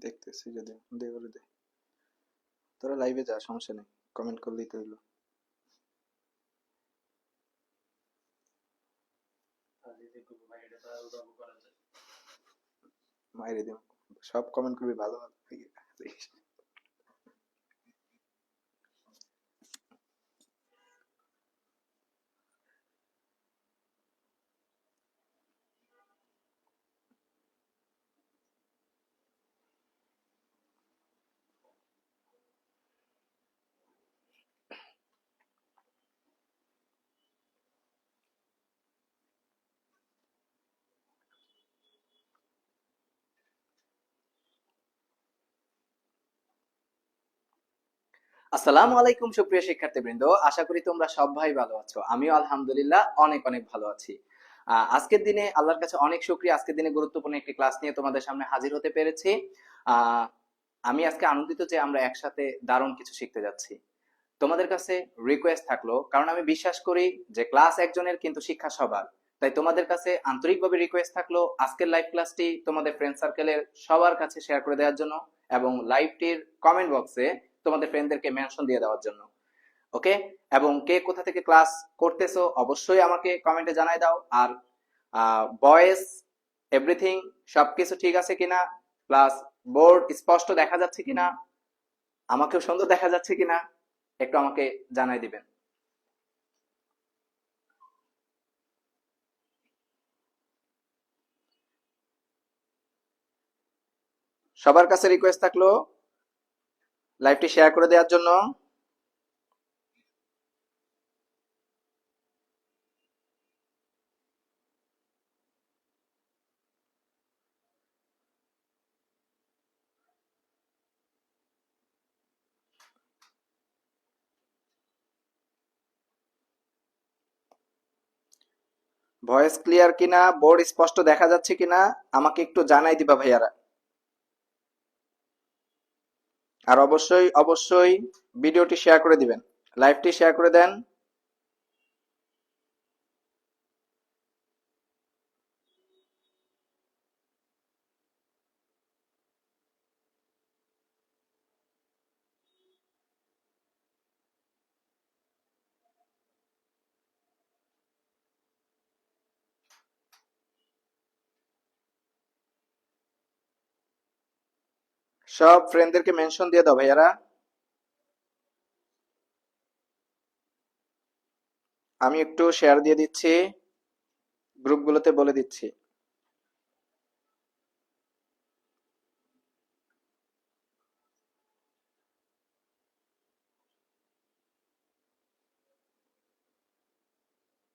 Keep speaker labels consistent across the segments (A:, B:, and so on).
A: দেখতেছি যদি দে করে দে। তোরা লাইভে যা, সমস্যা নেই, কমেন্ট করলেই তো হইলো। মাইরে দিম, সব কমেন্ট করবি ভালো ভালো।
B: আসসালামু আলাইকুম সুপ্রিয় শিক্ষার্থীবৃন্দ, আশা করি তোমরা সবাই ভালো আছো। আমিও আলহামদুলিল্লাহ অনেক অনেক ভালো আছি। আজকের দিনে আল্লাহর কাছে অনেক শুকরিয়া, আজকের দিনে গুরুত্বপূর্ণ একটি ক্লাস নিয়ে তোমাদের সামনে হাজির হতে পেরেছি। আহ, আমি আজকে আনন্দিত যে আমরা একসাথে দারুণ কিছু শিখতে যাচ্ছি। তোমাদের কাছে রিকোয়েস্ট থাকলো, কারণ আমি বিশ্বাস করি যে ক্লাস একজনের কিন্তু শিক্ষা সবার, তাই তোমাদের কাছে আন্তরিকভাবে রিকোয়েস্ট থাকলো আজকের লাইভ ক্লাসটি তোমাদের ফ্রেন্ড সার্কেলের সবার কাছে শেয়ার করে দেওয়ার জন্য এবং লাইভটির কমেন্ট বক্সে তোমাদের ফ্রেন্ডদেরকে মেনশন দিয়ে দেওয়ার জন্য। ওকে, এবং কে কোথা থেকে ক্লাস করতেছো অবশ্যই আমাকে কমেন্টে জানাই দাও। আর ভয়েস এভরিথিং সবকিছু ঠিক আছে কিনা, প্লাস বোর্ড স্পষ্ট দেখা যাচ্ছে কিনা, আমাকেও সুন্দর দেখা যাচ্ছে কিনা, একটু আমাকে জানাই দিবেন। সবার কাছে রিকোয়েস্ট থাকলো লাইভটি শেয়ার করে দেওয়ার জন্য। ভয়েস ক্লিয়ার কিনা, বোর্ড স্পষ্ট দেখা যাচ্ছে কিনা আমাকে একটু জানাই দিবা ভাইয়ারা। আর অবশ্যই অবশ্যই ভিডিওটি শেয়ার করে দিবেন, লাইভটি শেয়ার করে দেন। সব ফ্রেন্ডদেরকে মেনশন দিয়ে দাও ভাইয়ারা। আমি একটু শেয়ার দিয়ে দিচ্ছি, গ্রুপগুলোতে বলে দিচ্ছি।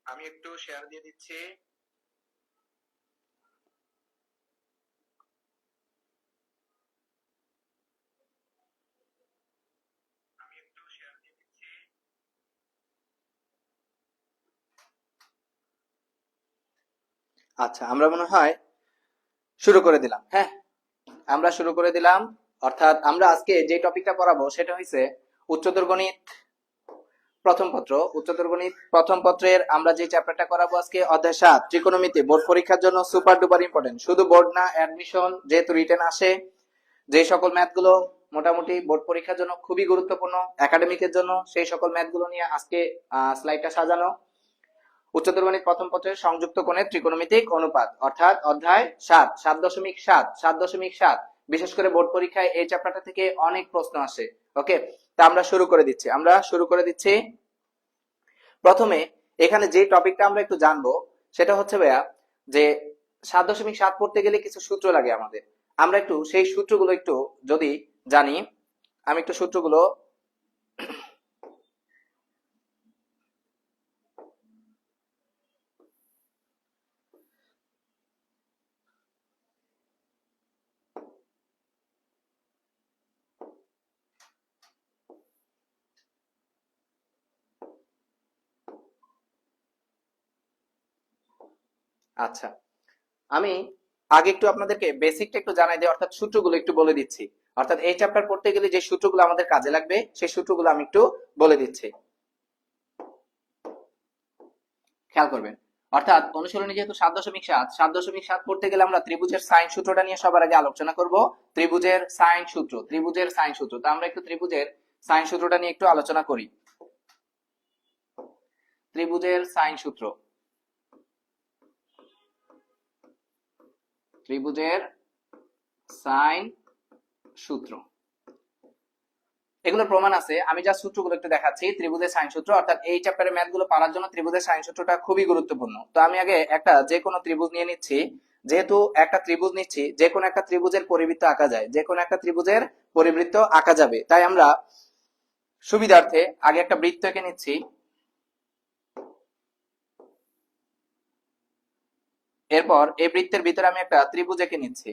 B: আমি একটু শেয়ার দিয়ে দিচ্ছি। আমি একটু শেয়ার দিয়ে দিচ্ছি। আচ্ছা, আমরা মনে হয় শুরু করে দিলাম। হ্যাঁ, আমরা শুরু করে দিলাম। অর্থাৎ আমরা আজকে যে টপিকটা পড়াবো সেটা হচ্ছে উচ্চতর গণিত প্রথম পত্র। উচ্চতর গণিত প্রথম পত্রের আমরা যে চ্যাপ্টারটা করাবো আজকে অধ্যায় 7 ত্রিকোণমিতি। বোর্ড পরীক্ষার জন্য সুপার ডুপার ইম্পর্টেন্ট। শুধু বোর্ড না, অ্যাডমিশন যেহেতু রিটেন আসে, যে সকল ম্যাথ গুলো মোটামুটি বোর্ড পরীক্ষার জন্য খুবই গুরুত্বপূর্ণ, একাডেমিকের জন্য, সেই সকল ম্যাথ গুলো নিয়ে আজকে স্লাইডটা সাজানো। উচ্চতর গণিত প্রথম পত্রের সংযুক্ত কোণের ত্রিকোণমিতিক অনুপাত, অর্থাৎ অধ্যায় 7 7.7 7.7। বিশেষ করে বোর্ড পরীক্ষায় এই চ্যাপ্টারটা থেকে অনেক প্রশ্ন আসে। ওকে, তা আমরা শুরু করে দিচ্ছি। প্রথমে এখানে যে টপিকটা আমরা একটু জানবো সেটা হচ্ছে ভাইয়া যে 7.7 পড়তে গেলে কিছু সূত্র লাগে আমাদের। আমরা একটু সেই সূত্রগুলো একটু যদি জানি, আমি একটু সূত্রগুলো আচ্ছা, আমি আগে একটু আপনাদেরকে বেসিকটা একটু জানাই দিই, অর্থাৎ সূত্রগুলো একটু বলে দিচ্ছি। অর্থাৎ এই চ্যাপ্টার পড়তে গেলে যে সূত্রগুলো আমাদের কাজে লাগবে সেই সূত্রগুলো আমি একটু বলে দিচ্ছি, খেয়াল করবেন। অর্থাৎ অনুশীলনী যেহেতু 7.7 পড়তে গেলে আমরা ত্রিভুজের সাইন সূত্রটা নিয়ে সবার আগে আলোচনা করব। ত্রিভুজের সাইন সূত্র তো আমরা একটু ত্রিভুজের সাইন সূত্রটা নিয়ে একটু আলোচনা করি। ত্রিভুজের সাইন সূত্র, ত্রিভুজের সাইন সূত্র, এগুলোর প্রমাণ আছে। আমি যা সূত্রগুলো একটু দেখাচ্ছি। ত্রিভুজের সাইন সূত্র, অর্থাৎ এই চ্যাপ্টারের ম্যাথ গুলো পারার জন্য ত্রিভুজের সাইন সূত্রটা খুবই গুরুত্বপূর্ণ। তো আমি আগে একটা যে কোনো ত্রিভুজ নিয়ে নিচ্ছি। যেহেতু একটা ত্রিভুজ নিচ্ছি, যে কোনো একটা ত্রিভুজের পরিবৃত্ত আঁকা যায়, যে কোনো একটা ত্রিভুজের পরিবৃত্ত আঁকা যাবে, তাই আমরা সুবিধার্থে আগে একটা বৃত্ত এঁকে নিচ্ছি। এরপর এই বৃত্তের ভিতরে আমি একটা ত্রিভুজ এঁকে নিচ্ছি।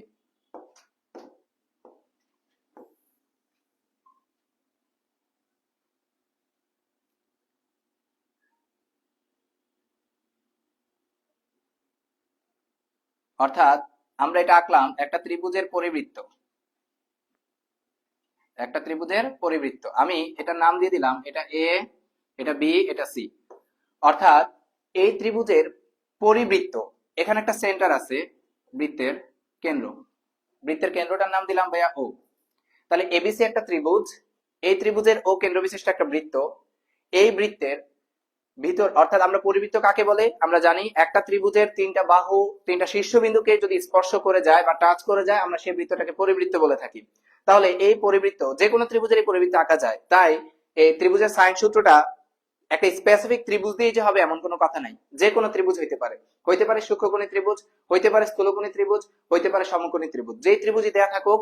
B: অর্থাৎ আমরা এটা আঁকলাম একটা ত্রিভুজের পরিবৃত্ত, একটা ত্রিভুজের পরিবৃত্ত। আমি এটার নাম দিয়ে দিলাম, এটা এ, এটা বি, এটা সি। অর্থাৎ এই ত্রিভুজের পরিবৃত্ত, এখানে একটা সেন্টার আছে, বৃত্তের কেন্দ্র, বৃত্তের কেন্দ্রটার নাম দিলাম ভাইয়া ও। তাহলে এবিসি একটা ত্রিভুজ, এই ত্রিভুজের ও কেন্দ্র বিশিষ্ট একটা বৃত্ত। এই বৃত্তের ভিতর, অর্থাৎ আমরা পরিবৃত্ত কাকে বলে আমরা জানি, একটা ত্রিভুজের তিনটা বাহু, তিনটা শীর্ষবিন্দুকে যদি স্পর্শ করে যায় বা টাচ করে যায়, আমরা সেই বৃত্তটাকে পরিবৃত্ত বলে থাকি। তাহলে এই পরিবৃত্ত, যে কোনো ত্রিভুজের এই পরিবৃত্ত আঁকা যায়। তাই এই ত্রিভুজের সাইন সূত্রটা একটা স্পেসিফিক ত্রিভুজ দিয়ে যে হবে এমন কোনো কথা নাই। যে কোনো ত্রিভুজ হইতে পারে সূক্ষ্মকোণী ত্রিভুজ, হইতে পারে স্থূলকোণী ত্রিভুজ, হইতে পারে সমকোণী ত্রিভুজ। যেই ত্রিভুজই দেয়া থাকুক,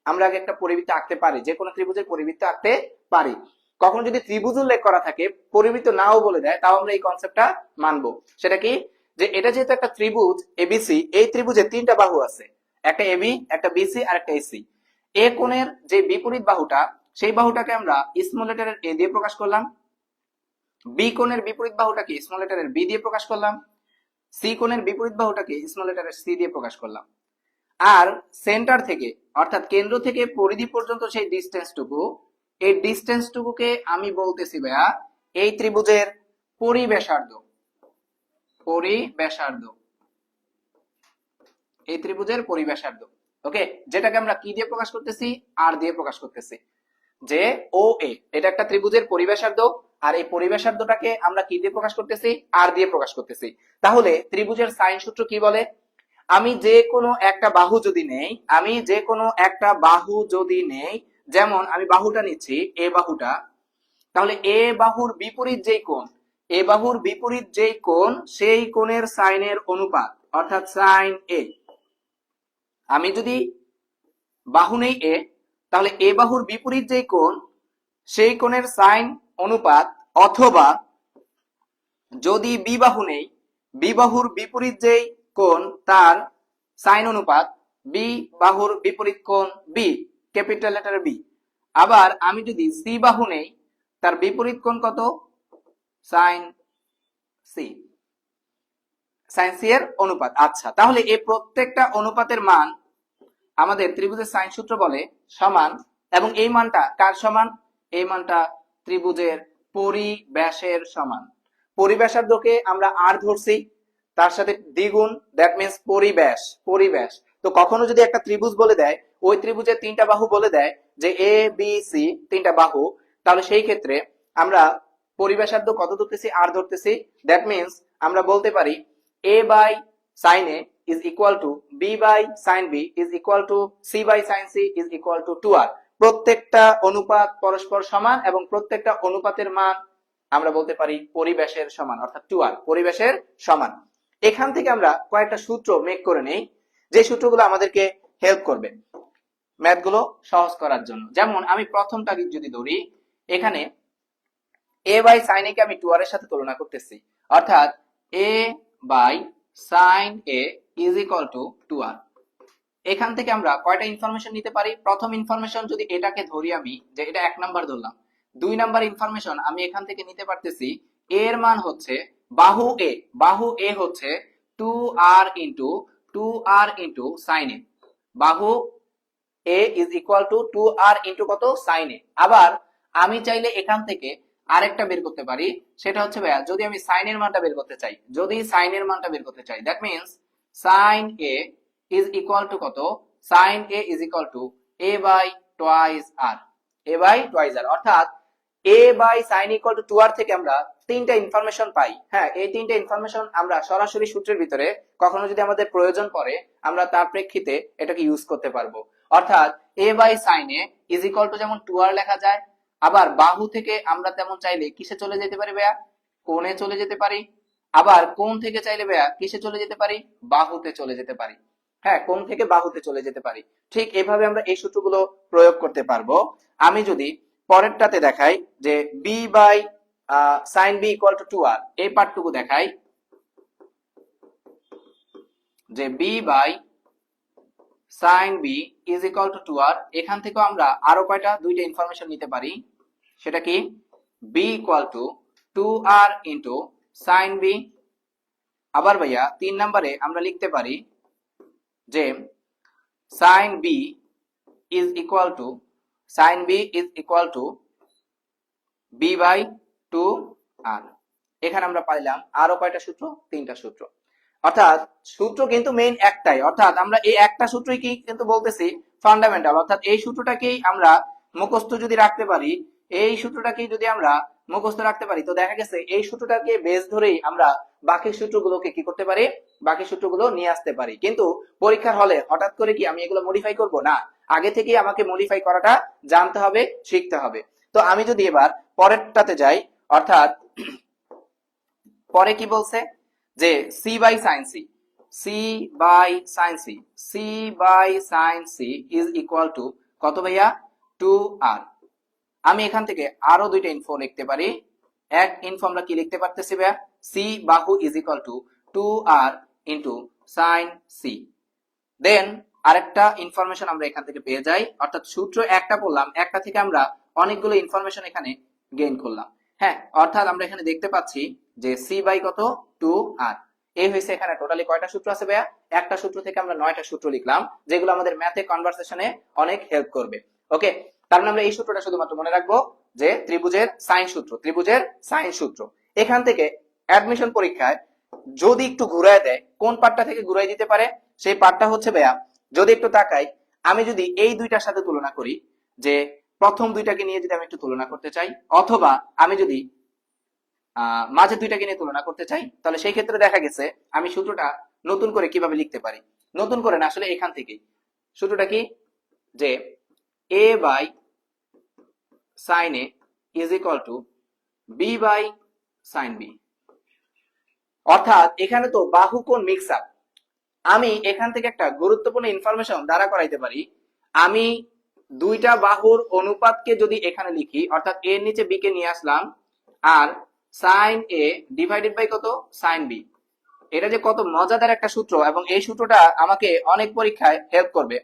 B: আমরা আগে একটা পরিবৃত্ত আঁকতে পারি, যে কোনো ত্রিভুজের পরিবৃত্ত আঁকতে পারি। কখন যদি ত্রিভুজ উল্লেখ করা থাকে, পরিবৃত্ত নাও বলে দেয়, তাও আমরা এই কনসেপ্টটা মানবো। সেটা কি, যে এটা যেহেতু একটা ত্রিভুজ এবিসি, এই ত্রিভুজের তিনটা বাহু আছে, একটা এবি, একটা বিসি আর একটা এসি। এ কোণের যে বিপরীত বাহুটা, সেই বাহুটাকে আমরা স্মল লেটারের এ দিয়ে প্রকাশ করলাম। বি কোণের বিপরীত বাহুটাকে স্মল লেটারের বি দিয়ে প্রকাশ করলাম। সি কোণের বিপরীত বাহুটাকে স্মল লেটারের সি দিয়ে প্রকাশ করলাম। আর সেন্টার থেকে, অর্থাৎ কেন্দ্র থেকে পরিধি পর্যন্ত সেই ডিস্টেন্সটুকু, এই ডিস্টেন্সটুকুকে আমি বলতেছি ভাইয়া এই ত্রিভুজের পরিব্যাসার্ধ। পরিব্যাসার্ধ, এই ত্রিভুজের পরিব্যাসার্ধ। ওকে, যেটাকে আমরা কি দিয়ে প্রকাশ করতেছি, আর দিয়ে প্রকাশ করতেছি। যে ও এ, এটা একটা ত্রিভুজের পরিব্যাসার্ধ, আর এই পরিব্যাসার্ধটাকে আমরা কি দিয়ে প্রকাশ করতেছি, আর দিয়ে প্রকাশ করতেছি। তাহলে ত্রিভুজের সাইন সূত্র কি বলে, আমি যে কোনো একটা বাহু যদি নেই, আমি যে কোনো একটা বাহু যদি নেই, যেমন আমি বাহুটা নিচ্ছি এ বাহুটা, তাহলে এ বাহুর বিপরীত যেই কোণ, এ বাহুর বিপরীত যেই কোণ, সেই কোণের সাইনের অনুপাত, অর্থাৎ সাইন এ। আমি যদি বাহু নেই এ, তাহলে এ বাহুর বিপরীত যেই কোণ, সেই কোণের সাইন অনুপাত, অথবা যদি বি বাহু নেই, বি বাহুর বিপরীত যেই কোণ, তার সাইন অনুপাত, বি বাহুর বিপরীত কোণ বি, ক্যাপিটাল লেটার বি। আবার আমি যদি সি বাহু নেই, তার বিপরীত কোণ কত, সাইন সি, সাইন সি এর অনুপাত। আচ্ছা, তাহলে এই প্রত্যেকটা অনুপাতের মান আমাদের ত্রিভুজের সাইন সূত্র বলে সমান, এবং এই মানটা কার সমান, এই মানটা ত্রিভুজের পরিব্যাসের সমান। পরিব্যাসার্ধকে আমরা আর ধরছি, তার সাথে দ্বিগুণ, দ্যাট মিন্স পরিব্যাস। পরিব্যাস, তো কখনো যদি একটা ত্রিভুজ বলে দেয়, ওই ত্রিভুজের তিনটা বাহু বলে দেয়, যে এ বি সি তিনটা বাহু, তাহলে সেই ক্ষেত্রে আমরা পরিব্যাসার্ধ কত ধরতেছি, আর ধরতেছি। দ্যাট মিন্স আমরা বলতে পারি a by sine A is equal to b by sin b is equal to c by sin c is equal to 2r। প্রত্যেকটা অনুপাত পরস্পর সমান, এবং প্রত্যেকটা অনুপাতের মান আমরা বলতে পারি পরিব্যাসের সমান, অর্থাৎ 2r, পরিব্যাসের সমান। এখান থেকে আমরা কয়েকটা সূত্র মেক করে নেই, যে সূত্রগুলো আমাদেরকে হেল্প করবে ম্যাথগুলো সহজ করার জন্য। যেমন আমি প্রথমটা যদি ধরি, এখানে a by sin a কে আমি 2r এর সাথে তুলনা করতেছি, অর্থাৎ a by sin a is equal to 2r। এখান থেকে আমরা কয়টা ইনফরমেশন নিতে পারি, প্রথম ইনফরমেশন যদি এটাকে ধরি আমি, যে এটা 1 নাম্বার ধরলাম, 2 নাম্বার ইনফরমেশন আমি এখান থেকে নিতে পারতেছি এর মান হচ্ছে বাহু এ হচ্ছে 2r into 2r into sin a। বাহু a is equal to 2r into কত, sin a। আবার আমি চাইলে এখান থেকে আরেকটা বের করতে পারি, সেটা হচ্ছে ভাইয়া যদি আমি সাইনের মানটা বের করতে চাই, যদি সাইনের মানটা বের করতে চাই, that means sine A is equal to কত, sine A is equal to a by twice R, a by twice R, অর্থাৎ a by sine equal to 2r থেকে আমরা তিনটা ইনফরমেশন পাই। হ্যাঁ, এই তিনটা ইনফরমেশন আমরা সরাসরি সূত্রের ভিতরে কখনো যদি আমাদের প্রয়োজন পড়ে আমরা তার প্রেক্ষিতে এটাকে ইউজ করতে পারবো। অর্থাৎ a by sine A is equal to যেমন 2r লেখা যায়, আবার বাহু থেকে আমরা তেমন চাইলে কিসে চলে যেতে পারি ভাইয়া, কোণে চলে যেতে পারি, আবার কোণ থেকে চাইলে ভাইয়া কিসে চলে যেতে পারি, বাহুতে চলে যেতে পারি। হ্যাঁ, কোণ থেকে বাহুতে চলে যেতে পারি। ঠিক এভাবে আমরা এই সূত্রগুলো প্রয়োগ করতে পারবো। আমি যদি পরেরটাতে দেখাই যে B by sine B equal to 2r, এই পার্টটুকু দেখাই যে B by sine B is equal to 2r, এখান থেকেও আমরা আরো কয়টা দুইটা ইনফরমেশন নিতে পারি, সেটা কি B equal to 2r into sine B. আবার ভাইয়া 3 নম্বরে আমরা লিখতে পারি যে sine B is equal to, sine B is equal to B by 2r। এখানে আমরা পাইলাম আরো কয়টা সূত্র, তিনটা সূত্র। অর্থাৎ সূত্র কিন্তু মেইন একটাই, অর্থাৎ আমরা এই একটা সূত্রই কি কিন্তু বলতেছি ফান্ডামেন্টাল, অর্থাৎ এই সূত্রটাকেই আমরা মুখস্থ যদি রাখতে পারি, এই সূত্রটাকেই যদি আমরা মুখস্থ রাখতে পারি, তো দেখা গেছে এই সূত্রটাকে বেস ধরেই আমরা বাকি সূত্রগুলোকে কি করতে পারি, বাকি সূত্রগুলো নিয়ে আসতে পারি। কিন্তু পরীক্ষার হলে হঠাৎ করে কি আমি এগুলো মডিফাই করব না, আগে থেকেই আমাকে মডিফাই করাটা জানতে হবে, শিখতে হবে। তো আমি যদি এবার পরেরটাতে যাই, অর্থাৎ পরে কি বলছে যে C by sine C, C by sine C, C by sine C is equal to কত ভাইয়া, 2r। আমি এখান থেকে আরো দুইটা ইনফো লিখতে পারি। এক ইনফো আমরা কি লিখতে পারতেছি ভাইয়া, সি বাহু is equal to 2r into sine C. Then আরেকটা ইনফরমেশন আমরা এখান থেকে পেয়ে যাই, অর্থাৎ সূত্র একটা বললাম, একটা থেকে আমরা অনেকগুলো ইনফরমেশন এখানে গেইন করলাম। হ্যাঁ, অর্থাৎ আমরা এখানে দেখতে পাচ্ছি যে সি বাই কত, 2r। এই হয়েছে এখানে টোটালি কয়টা সূত্র আছে ভাইয়া, একটা সূত্র থেকে আমরা 9টা সূত্র লিখলাম, যেগুলো আমাদের ম্যাথে কনভারসেশনে অনেক হেল্প করবে। ওকে, তার মানে আমরা এই সূত্রটা শুধুমাত্র মনে রাখবো যে ত্রিভুজের সাইন সূত্র, ত্রিভুজের সাইন সূত্র। এখান থেকে অ্যাডমিশন পরীক্ষায় যদি একটু ঘুরায় দেয়, কোন পার্টটা থেকে ঘুরাই দিতে পারে, সেই পার্টটা হচ্ছে ভাইয়া, যদি একটু তাকাই, আমি যদি এই দুইটার সাথে তুলনা করি, যে প্রথম দুইটাকে নিয়ে যদি আমি একটু তুলনা করতে চাই, অথবা আমি যদি মাঝে দুইটাকে নিয়ে তুলনা করতে চাই, তাহলে সেই ক্ষেত্রে দেখা গেছে আমি সূত্রটা নতুন করে কিভাবে লিখতে পারি, নতুন করে না আসলে এখান থেকেই সূত্রটা কি, যে a by sine A is equal to B by sine B. অর্থাৎ এখানে তো বাহু কোণ মিক্স আপ, আমি এখান থেকে একটা গুরুত্বপূর্ণ ইনফরমেশন দ্বারা করাইতে পারি। আমি দুইটা বাহুর অনুপাতকে যদি এখানে লিখি, অর্থাৎ এর নিচে বি কে নিয়ে আসলাম, আর সাইন এ ডিভাইডেড বাই কত, সাইন বি। এটা যে কত মজাদার একটা সূত্র, এবং এই সূত্রটা আমাকে অনেক পরীক্ষায় হেল্প করবে।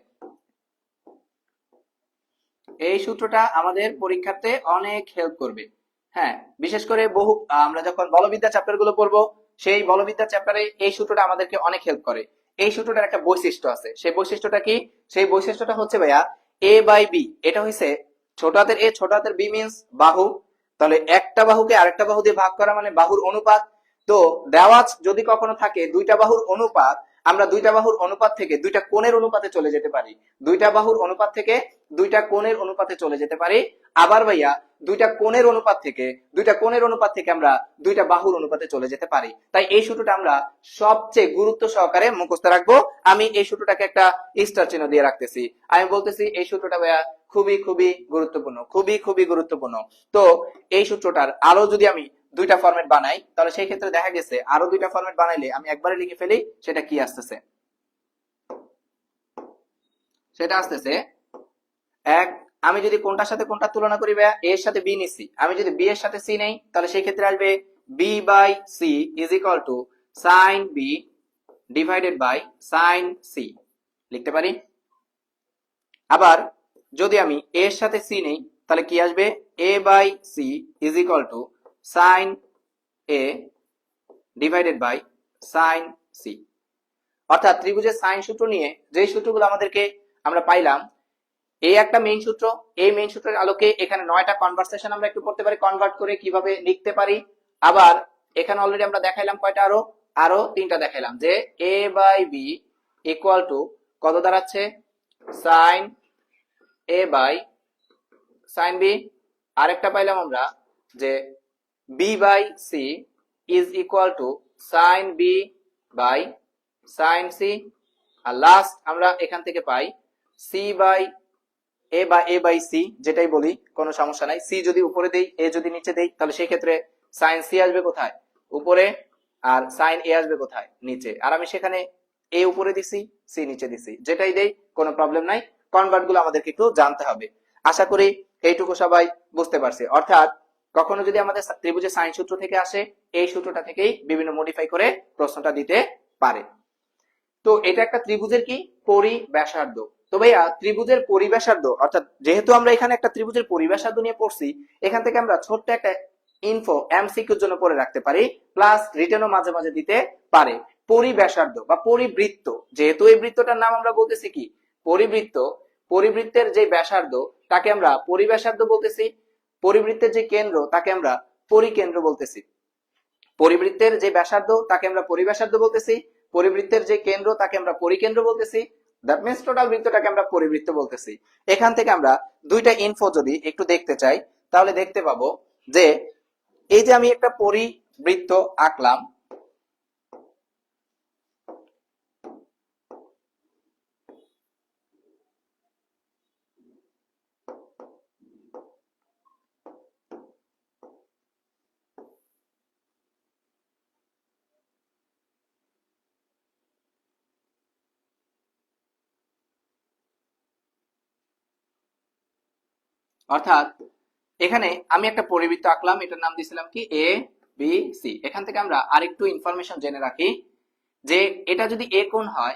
B: এই সূত্রটা আমাদের পরীক্ষাতে অনেক হেল্প করবে। হ্যাঁ, বিশেষ করে বহু আমরা যখন বলবিদ্যা চ্যাপ্টার গুলো পড়বো, সেই বলবিদ্যা চ্যাপ্টারে এই সূত্রটা আমাদেরকে অনেক হেল্প করে। এই সূত্রটার একটা বৈশিষ্ট্য আছে, সেই বৈশিষ্ট্যটা কি, সেই বৈশিষ্ট্যটা হচ্ছে ভাইয়া এ বাই বি। এটা হচ্ছে ছোট হাতের এ, ছোট হাতের বি মিন্স বাহু, তাহলে একটা বাহুকে আরেকটা বাহু দিয়ে ভাগ করা মানে বাহুর অনুপাত। তো দেওয়া যদি কখনো থাকে দুইটা বাহুর অনুপাত, আমরা দুইটা বাহুর অনুপাত থেকে দুইটা কোণের অনুপাতে চলে যেতে পারি, দুইটা বাহুর অনুপাত থেকে দুইটা কোণের অনুপাতে চলে যেতে পারি। আবার ভাইয়া দুইটা কোণের অনুপাত থেকে আমরা দুইটা বাহুর অনুপাতে চলে যেতে পারি। তাই এই সূত্রটা আমরা সবচেয়ে গুরুত্ব সহকারে মুখস্থ রাখবো। আমি এই সূত্রটাকে একটা স্টার চিহ্ন দিয়ে রাখতেছি, আমি বলতেছি এই সূত্রটা ভাইয়া খুবই খুবই গুরুত্বপূর্ণ, খুবই খুবই গুরুত্বপূর্ণ। তো এই সূত্রটার আরো যদি আমি দুইটা ফরম্যাট বানাই, তাহলে সেই ক্ষেত্রে দেখা গেছে আরো দুইটা ফরম্যাট বানাইলে আমি একবারে লিখে ফেলি, সেটা কি আসতেছে, সেটা আসতেছে এক, আমি যদি কোনটার সাথে কোনটা তুলনা করি ভাইয়া, এর সাথে বি নিছি, আমি যদি বি এর সাথে সি নেই, তাহলে সেই ক্ষেত্রে আসবে B by C is equal to sine B divided by sine C, লিখতে পারি। আবার যদি আমি এর সাথে সি নেই, তাহলে কি আসবে, a by C is equal to sine A divided by sine C. অর্থাৎ ত্রিভুজের সাইন সূত্র নিয়ে যে সূত্রগুলো আমাদেরকে আমরা পাইলাম, এই একটা মেইন সূত্র, এই মেইন সূত্রের আলোকে এখানে 9টা কনভার্সেশন আমরা একটু পড়তে পারি, কনভার্ট করে কিভাবে লিখতে পারি। আবার এখানে অলরেডি আমরা দেখাইলাম কয়টা, আরো 3টা দেখাইলাম, যে a by b equal to কত দাঁড়াচ্ছে, sine a by sine b। আরেকটা পাইলাম আমরা যে b by c is equal to sine b by sine c। আর লাস্ট আমরা এখান থেকে পাই c by a by c, যেটাই বলি কোনো সমস্যা নাই, c যদি উপরে দেই a যদি নিচে দেই তাহলে সেই ক্ষেত্রে সাইন c আসবে কোথায়, উপরে, আর সাইন a আসবে কোথায়, নিচে। আর আমি সেখানে a উপরে দিছি, c নিচে দিছি, যেটাই দেই কোনো প্রবলেম নাই। কনভার্ট গুলো আমাদেরকে একটু জানতে হবে। আশা করি এইটুকু সবাই বুঝতে পারছে। অর্থাৎ কখনো যদি আমাদের ত্রিভুজের সাইন সূত্র থেকে আসে, এই সূত্রটা থেকেই বিভিন্ন মডিফাই করে প্রশ্নটা দিতে পারে। তো এটা একটা ত্রিভুজের কি, পরিব্যাসার্ধ। তো ভাইয়া ত্রিভুজের পরিব্যাসার্ধ, অর্থাৎ যেহেতু আমরা এখানে একটা ত্রিভুজের পরিব্যাসার্ধ নিয়ে পড়ছি, এখান থেকে আমরা ছোট্ট একটা ইনফো এমসিকিউর জন্য পড়ে রাখতে পারি, প্লাস রিটেনও মাঝে মাঝে দিতে পারে। পরিব্যাসার্ধ বা পরিবৃত্ত, যেহেতু এই বৃত্তটার নাম আমরা বলতেছি কি, পরিবৃত্ত, পরিবৃত্তের যে ব্যাসার্ধ তাকে আমরা পরিব্যাসার্ধ বলতেছি, পরিবৃত্তের যে কেন্দ্র তাকে আমরা পরিকেন্দ্র বলতেছি। পরিবৃত্তের যে ব্যাসার্ধ তাকে আমরা পরিব্যাসার্ধ বলতেছি, পরিবৃত্তের যে কেন্দ্র তাকে আমরা পরিকেন্দ্র বলতেছি। দ্যাট মিন্স টোটাল বৃত্তটাকে আমরা পরিবৃত্ত বলতেছি। এখান থেকে আমরা দুইটা ইনফো যদি একটু দেখতে চাই তাহলে দেখতে পাবো যে এই যে আমি একটা পরিবৃত্ত আঁকলাম, অর্থাৎ এখানে আমি একটা পরিবৃত্ত আঁকলাম, এটার নাম দিয়েছিলাম কি এ বি সি। এখান থেকে আমরা আরেকটু ইনফরমেশন জেনে রাখি যে এটা যদি এ কোণ হয়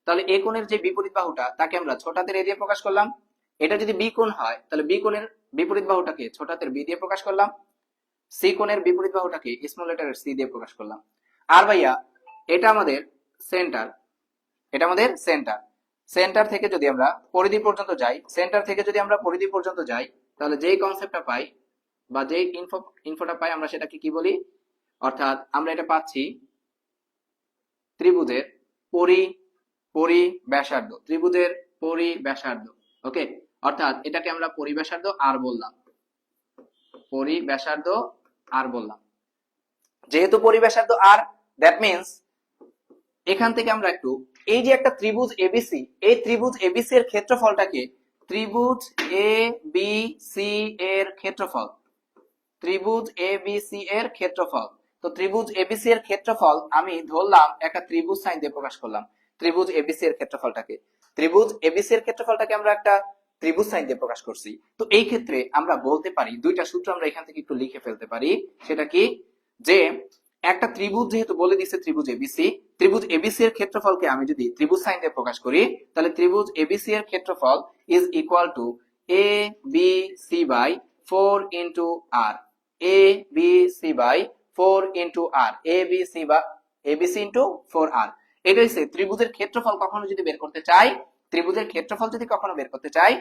B: তাহলে এ কোণের যে বিপরীত বাহুটা তাকে আমরা ছোট হাতের এ দিয়ে প্রকাশ করলাম। এটা যদি বি কোণ হয় তাহলে বি কোণের বিপরীত বাহুটাকে ছোট হাতের বি দিয়ে প্রকাশ করলাম। সি কোণের বিপরীত বাহুটাকে স্মল লেটারের সি দিয়ে প্রকাশ করলাম। আর ভাইয়া এটা আমাদের সেন্টার, এটা আমাদের সেন্টার। সেন্টার থেকে যদি আমরা পরিধি পর্যন্ত যাই, সেন্টার থেকে যদি আমরা পরিধি পর্যন্ত যাই তাহলে যেই কনসেপ্টটা পাই বা যেই ইনফোটা পাই আমরা সেটাকে কি বলি, অর্থাৎ আমরা এটা পাচ্ছি ত্রিভুজের পরিব্যাসার্ধ, ত্রিভুজের পরিব্যাসার্ধ। ওকে, অর্থাৎ এটাকে আমরা পরিব্যাসার্ধ আর বললাম, পরিব্যাসার্ধ আর বললাম। যেহেতু পরিব্যাসার্ধ আর, দ্যাট মিন্স এখান থেকে আমরা একটু এই যে একটা ত্রিভুজ এবিসি, এই ত্রিভুজ এবিসি এর ক্ষেত্রফলটাকে, ত্রিভুজ এ বি সি এর ক্ষেত্রফল, ত্রিভুজ এ বি সি এর ক্ষেত্রফল। তো ত্রিভুজ এবিসি এর ক্ষেত্রফল আমি ধরলাম একটা ত্রিভুজ সাইন দিয়ে প্রকাশ করলাম। ত্রিভুজ এবিসি এর ক্ষেত্রফলটাকে, ত্রিভুজ এবিসি এর ক্ষেত্রফলটাকে আমরা একটা ত্রিভুজ সাইন দিয়ে প্রকাশ করছি। তো এই ক্ষেত্রে আমরা বলতে পারি দুইটা সূত্র আমরা এখান থেকে একটু লিখে ফেলতে পারি। সেটা কি, যে একটা ত্রিভুজ যেহেতু বলে দিচ্ছে ত্রিভুজ এবিসি, ত্রিভুজ এবিসি এর ক্ষেত্রফলকে আমি যদি ত্রিভুজ সাইন দিয়ে প্রকাশ করি তাহলে ত্রিভুজ এবিসি এর ক্ষেত্রফল is equal to A B C by 4 into R, A B C by 4 into R, A B C বা এবিসি ইন্টু 4 আর। এটা হচ্ছে ত্রিভুজের ক্ষেত্রফল। কখনো যদি বের করতে চাই, ত্রিভুজের ক্ষেত্রফল যদি কখনো বের করতে চাই,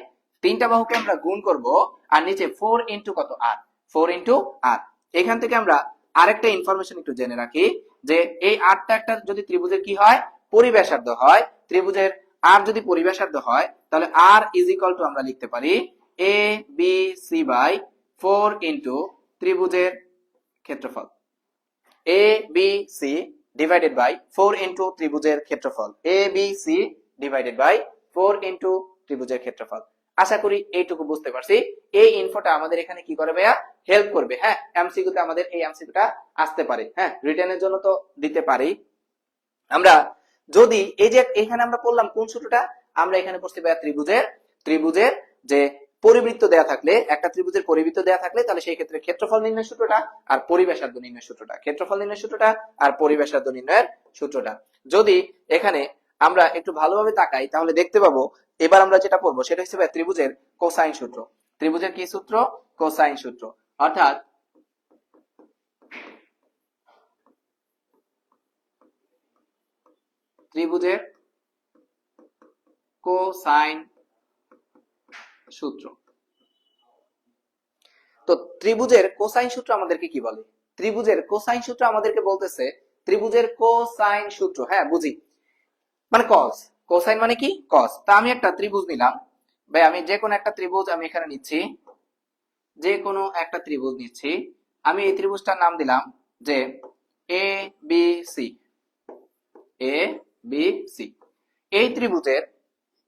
B: তিনটা বাহুকে আমরা গুণ করব আর নিচে 4 ইন্টু কত আর, 4 ইন্টু আর। এখান থেকে আমরা আরেকটা ইনফরমেশন একটু জেনে রাখি যে এই আরটা একটা যদি ত্রিভুজের কি হয়, পরিব্যাসার্ধ হয়, ত্রিভুজের আর যদি পরিব্যাসার্ধ হয় তাহলে আর ইজ ইকুয়াল টু আমরা লিখতে পারি a B C by 4 into ত্রিভুজের ক্ষেত্রফল, a B c divided by 4 into ত্রিভুজের ক্ষেত্রফল, a B c divided by 4 into ত্রিভুজের ক্ষেত্রফল। আশা করি এইটুকু বুঝতে পারছি। এই ইনফোটা আমাদের এখানে কি করে ভাইয়া, হেল্প করবে। হ্যাঁ, এমসিকিউ তে আমাদের এই এমসিকিউটা আসতে পারে, হ্যাঁ রিটেনের জন্য তো দিতে পারি। আমরা যদি এই যে এখানে আমরা পড়লাম কোন সূত্রটা, আমরা এখানে পড়ছি ভাইয়া ত্রিভুজের, ত্রিভুজের যে পরিবৃত্ত দেয়া থাকলে, একটা ত্রিভুজের পরিবৃত্ত দেয়া থাকলে তাহলে সেই ক্ষেত্রে ক্ষেত্রফল নির্ণয় সূত্রটা আর পরিব্যাসার্ধ নির্ণয় সূত্রটা, ক্ষেত্রফল নির্ণয় সূত্রটা আর পরিব্যাসার্ধ নির্ণয়ের সূত্রটা। যদি এখানে আমরা একটু ভালোভাবে তাকাই তাহলে দেখতে পাবো এবার আমরা যেটা পড়বো সেটা হচ্ছে ত্রিভুজের কোসাইন সূত্র। ত্রিভুজের কি সূত্র, কোসাইন সূত্র। অর্থাৎ ত্রিভুজের কোসাইন সূত্র। তো ত্রিভুজের কোসাইন সূত্র আমাদেরকে কি বলে? ত্রিভুজের কোসাইন সূত্র আমাদেরকে বলতেছে ত্রিভুজের কোসাইন সূত্র, হ্যাঁ বুঝি, মানে কস। কোসাইন মানে কি? কস। তা আমি একটা ত্রিভুজ নিলাম ভাই, আমি যে কোনো একটা ত্রিভুজ আমি এখানে নিচ্ছি, যে কোনো একটা ত্রিভুজ নিচ্ছি। আমি এই ত্রিভুজটার নাম দিলাম যে A B C. A B C এই ত্রিভুজের